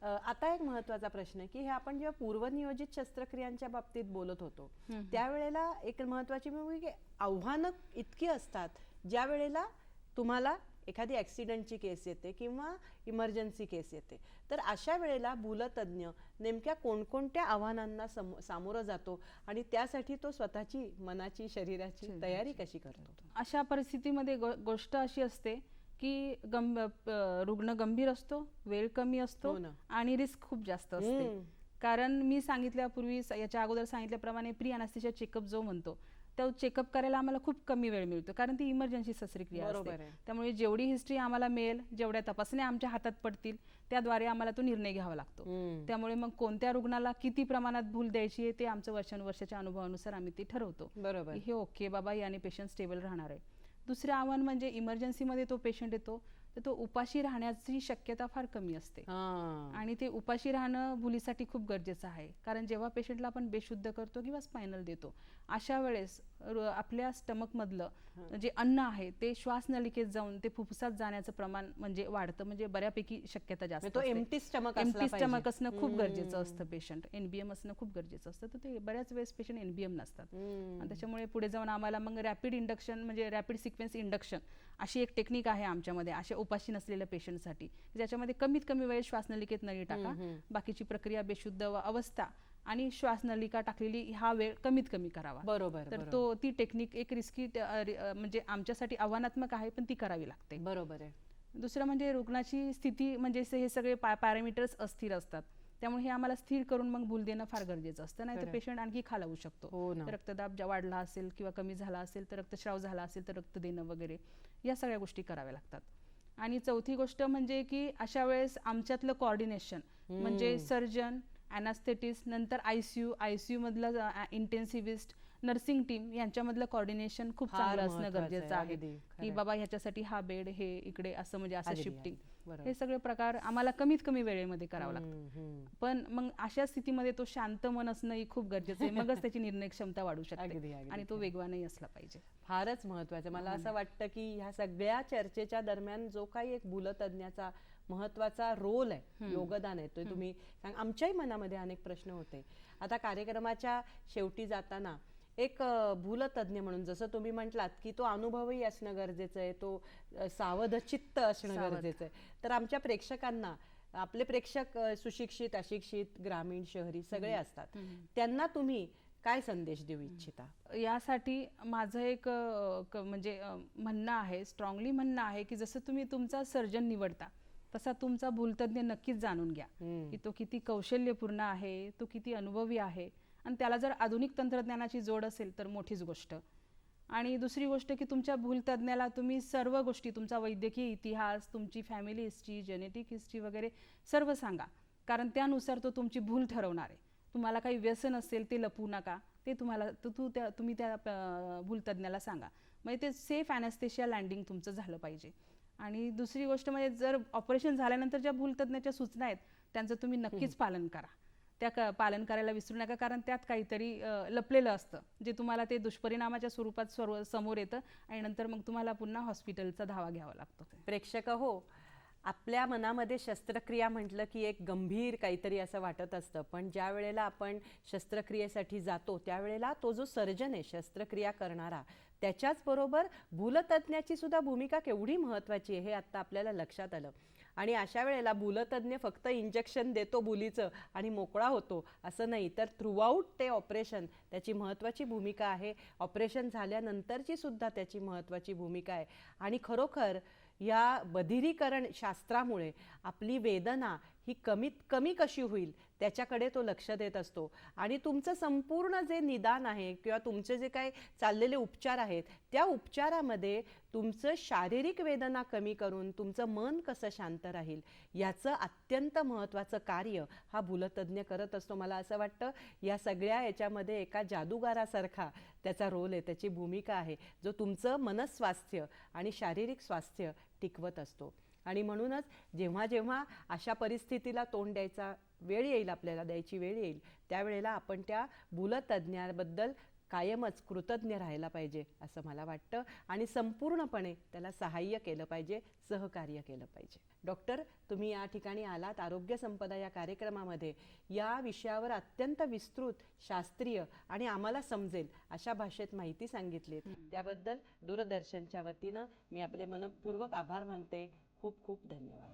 आता एक महत्वाचा प्रश्न आहे की हे आपण जेव्हा पूर्वनियोजित शस्त्रक्रियांच्या बाबतीत बोलत होतो त्यावेळेला एक महत्वाची म्हणजे आव्हानं इतकी असतात ज्या वेळेला तुम्हाला एखादी ऍक्सिडेंटची केस येते किंवा इमर्जन्सी केस येते. तर अशा वेळेला भूलतज्ञ नेमक्या कोणकोणत्या आव्हानांना सामोरं जातो आणि त्यासाठी तो स्वतःची मनाची शरीराची तयारी कशी करतो? अशा परिस्थितीमध्ये गोष्ट अशी असते की रुग्ण गंभीर असतो, वेळ कमी असतो हो ना. आणि रिस्क खूप जास्त असते. कारण मी सांगितल्यापूर्वी याच्या अगोदर सांगितल्याप्रमाणे प्री अनास्थेशिया चेकअप जो म्हणतो तो चेकअप करायला आम्हाला खूप कमी वेळ मिळतो, कारण ती इमर्जन्सी शस्त्रक्रिया बरोबर असते. आहे. त्यामुळे जेवढी हिस्ट्री आम्हाला मिळेल, जेवढ्या तपासण्या आमच्या हातात पडतील त्याद्वारे आम्हाला तो निर्णय घ्यावा लागतो. त्यामुळे मग कोणत्या रुग्णाला किती प्रमाणात भूल द्यायची आहे ते आमचं वर्षानुवर्षाच्या अनुभवानुसार आम्ही ते ठरवतो. बरोबर. हे ओके बाबा, याने पेशंट स्टेबल राहणार आहे. दुसरं आव्हान म्हणजे इमर्जन्सीमध्ये तो पेशंट येतो तर तो उपाशी राहण्याची शक्यता फार कमी असते. आणि ते उपाशी राहणं भुलीसाठी खूप गरजेचं आहे, कारण जेव्हा पेशंटला आपण बेशुद्ध करतो किंवा स्पायनल देतो अशा वेळेस आपल्या स्टमकमधलं जे अन्न आहे ते श्वासनलिकेत जाऊन ते फुफ्फुसात जाण्याचं प्रमाण म्हणजे वाढतं, म्हणजे बऱ्यापैकी शक्यता जास्त तो असते. एम्प्टी स्टमक एम्प्टी स्टमक असणं खूप गरजेचं असतं. पेशंट एनबीएम असणं खूप गरजेचं असतं. तर ते बऱ्याच वेळेस पेशंट एनबीएम नसतात आणि त्याच्यामुळे पुढे जाऊन आम्हाला मग रॅपिड इंडक्शन म्हणजे रॅपिड सिक्वेन्स इंडक्शन अशी एक टेक्निक आहे आमच्यामध्ये अशा उपाशी नसलेल्या पेशंटसाठी, ज्याच्यामध्ये कमीत कमी वेळ श्वासनलिकेत नळी टाका, बाकीची प्रक्रिया बेशुद्ध अवस्था आणि श्वासनलिका टाकलेली हा वेळ कमीत कमी करावा. बरोबर. तर ती टेक्निक एक रिस्की म्हणजे आमच्यासाठी आव्हानात्मक आहे, पण ती करावी लागते. बरोबर आहे. दुसरं म्हणजे रुग्णाची स्थिती म्हणजे हे सगळे पॅरामीटर्स अस्थिर असतात, त्यामुळे हे आम्हाला स्थिर करून मग भूल देणं फार गरजेचं असतं, नाही तर पेशंट आणखी खालावू शकतो. हो ना. रक्तदाब वाढला असेल किंवा कमी झाला असेल तर रक्तस्राव झाला असेल तर रक्त देणं वगैरे या सगळ्या गोष्टी कराव्या लागतात. आणि चौथी गोष्ट म्हणजे की अशा वेळेस आमच्यातलं कोऑर्डिनेशन म्हणजे सर्जन, अॅनास्थेटिस्ट, नंतर आयसीयू मधलं इंटेन्सिव्हिस्ट, नर्सिंग टीम यांच्यामधलं कोऑर्डिनेशन खूप फार चांगलं असणं महत्त्वाचं गरजेचं आहे. आहे. अगदी की बाबा ह्याच्यासाठी हा बेड, हे इकडे असं म्हणजे असं अगदी, शिफ्टिंग, बरोबर. हे सगळे प्रकार आम्हाला कमीत कमी वेळेमध्ये करावं लागतं. पण मग अशा स्थितीमध्ये तो शांत मन असणं ही खूप गरजेचं आहे, मगच त्याची निर्णय क्षमता वाढू शकते आणि तो वेगवानही असला पाहिजे. फारच महत्वाचं. मला असं वाटतं की ह्या सगळ्या चर्चेच्या दरम्यान जो काही एक भूलतज्ञाचा महत्वाचा रोल आहे, योगदान आहे, ते तुम्ही सांग. आमच्याही मनामध्ये अनेक प्रश्न होते. आता कार्यक्रमाच्या शेवटी जाताना एक भूलतज्ञ म्हणून जसं तुम्ही म्हटलात की तो अनुभवही असणं गरजेचं आहे, तो सावध चित्त असणं गरजेचं आहे. तर आमच्या प्रेक्षकांना, आपले प्रेक्षक सुशिक्षित, अशिक्षित, ग्रामीण, शहरी सगळे असतात, त्यांना तुम्ही काय संदेश देऊ इच्छिता? यासाठी माझं एक म्हणजे म्हणणं आहे, स्ट्रॉंगली म्हणणं आहे की जसं तुम्ही तुमचा सर्जन निवडता तसा तुमचा भूलतज्ञ नक्कीच जाणून घ्या की तो किती कौशल्यपूर्ण आहे, तो किती अनुभवी आहे, आणि त्याला जर आधुनिक तंत्रज्ञानाची जोड असेल तर मोठीच गोष्ट. आणि दुसरी गोष्ट की तुमच्या भूलतज्ञाला तुम्ही सर्व गोष्टी, तुमचा वैद्यकीय इतिहास, तुमची फॅमिली हिस्ट्री, जेनेटिक हिस्ट्री वगैरे सर्व सांगा, कारण त्यानुसार तो तुमची भूल ठरवणार आहे. तुम्हाला काही व्यसन असेल ते लपवू नका, ते तुम्ही त्या भूलतज्ञाला सांगा. म्हणजे ते सेफ अॅनेस्थेशिया लँडिंग तुमचं झालं पाहिजे. आणि दुसरी गोष्ट म्हणजे जर ऑपरेशन झाल्यानंतर ज्या भूलतज्ञाच्या सूचना आहेत त्यांचं तुम्ही नक्कीच पालन करा. त्या पालन करायला विसरू नका, कारण त्यात काहीतरी लपलेलं असतं जे तुम्हाला ते दुष्परिणामाच्या स्वरूपात समोर येतं आणि नंतर मग तुम्हाला पुन्हा हॉस्पिटलचा धावा घ्यावा लागतो. प्रेक्षक हो, आपल्या मनामध्ये शस्त्रक्रिया म्हटलं की एक गंभीर काहीतरी असं वाटत असतं, पण ज्या वेळेला आपण शस्त्रक्रियेसाठी जातो त्यावेळेला तो जो सर्जन आहे, शस्त्रक्रिया करणारा, त्याच्याच बरोबर भूलतज्ञाची सुद्धा भूमिका केवढी महत्त्वाची आहे हे आत्ता आपल्याला लक्षात आलं. आणि अशा वेळेला भूलतज्ञ फक्त इंजेक्शन देतो भुलीचं आणि मोकळा होतो असं नाही, तर थ्रूआउट ते ऑपरेशन त्याची महत्त्वाची भूमिका आहे. ऑपरेशन झाल्यानंतरची सुद्धा त्याची महत्त्वाची भूमिका आहे. आणि खरोखर या बधिरीकरण शास्त्रामुळे आपली वेदना ही कमीत कमी कशी होईल त्याच्याकडे तो लक्ष देत असतो. आणि तुमचं संपूर्ण जे निदान आहे किंवा तुमचे जे काही चाललेले उपचार आहेत त्या उपचारामध्ये तुमचं शारीरिक वेदना कमी करून तुमचं मन कसं शांत राहील याचं अत्यंत महत्त्वाचं कार्य हा भूलतज्ञ करत असतो. मला असं वाटतं या सगळ्या याच्यामध्ये एका जादूगारासारखा त्याचा रोल आहे, त्याची भूमिका आहे, जो तुमचं मनस्वास्थ्य आणि शारीरिक स्वास्थ्य टिकवत असतो. आणि म्हणूनच जेव्हा जेव्हा अशा परिस्थितीला तोंड द्यायचा वेळ येईल, आपल्याला द्यायची वेळ येईल, त्यावेळेला आपण त्या भूलतज्ञाबद्दल कायमच कृतज्ञ राहायला पाहिजे असं मला वाटतं आणि संपूर्णपणे त्याला सहाय्य केलं पाहिजे, सहकार्य केलं पाहिजे. डॉक्टर, तुम्ही या ठिकाणी आलात आरोग्य संपदा या कार्यक्रमामध्ये, या विषयावर अत्यंत विस्तृत, शास्त्रीय आणि आम्हाला समजेल अशा भाषेत माहिती सांगितलीत, त्याबद्दल दूरदर्शनच्या वतीनं मी आपले मनपूर्वक आभार मानते. खूप खूप धन्यवाद.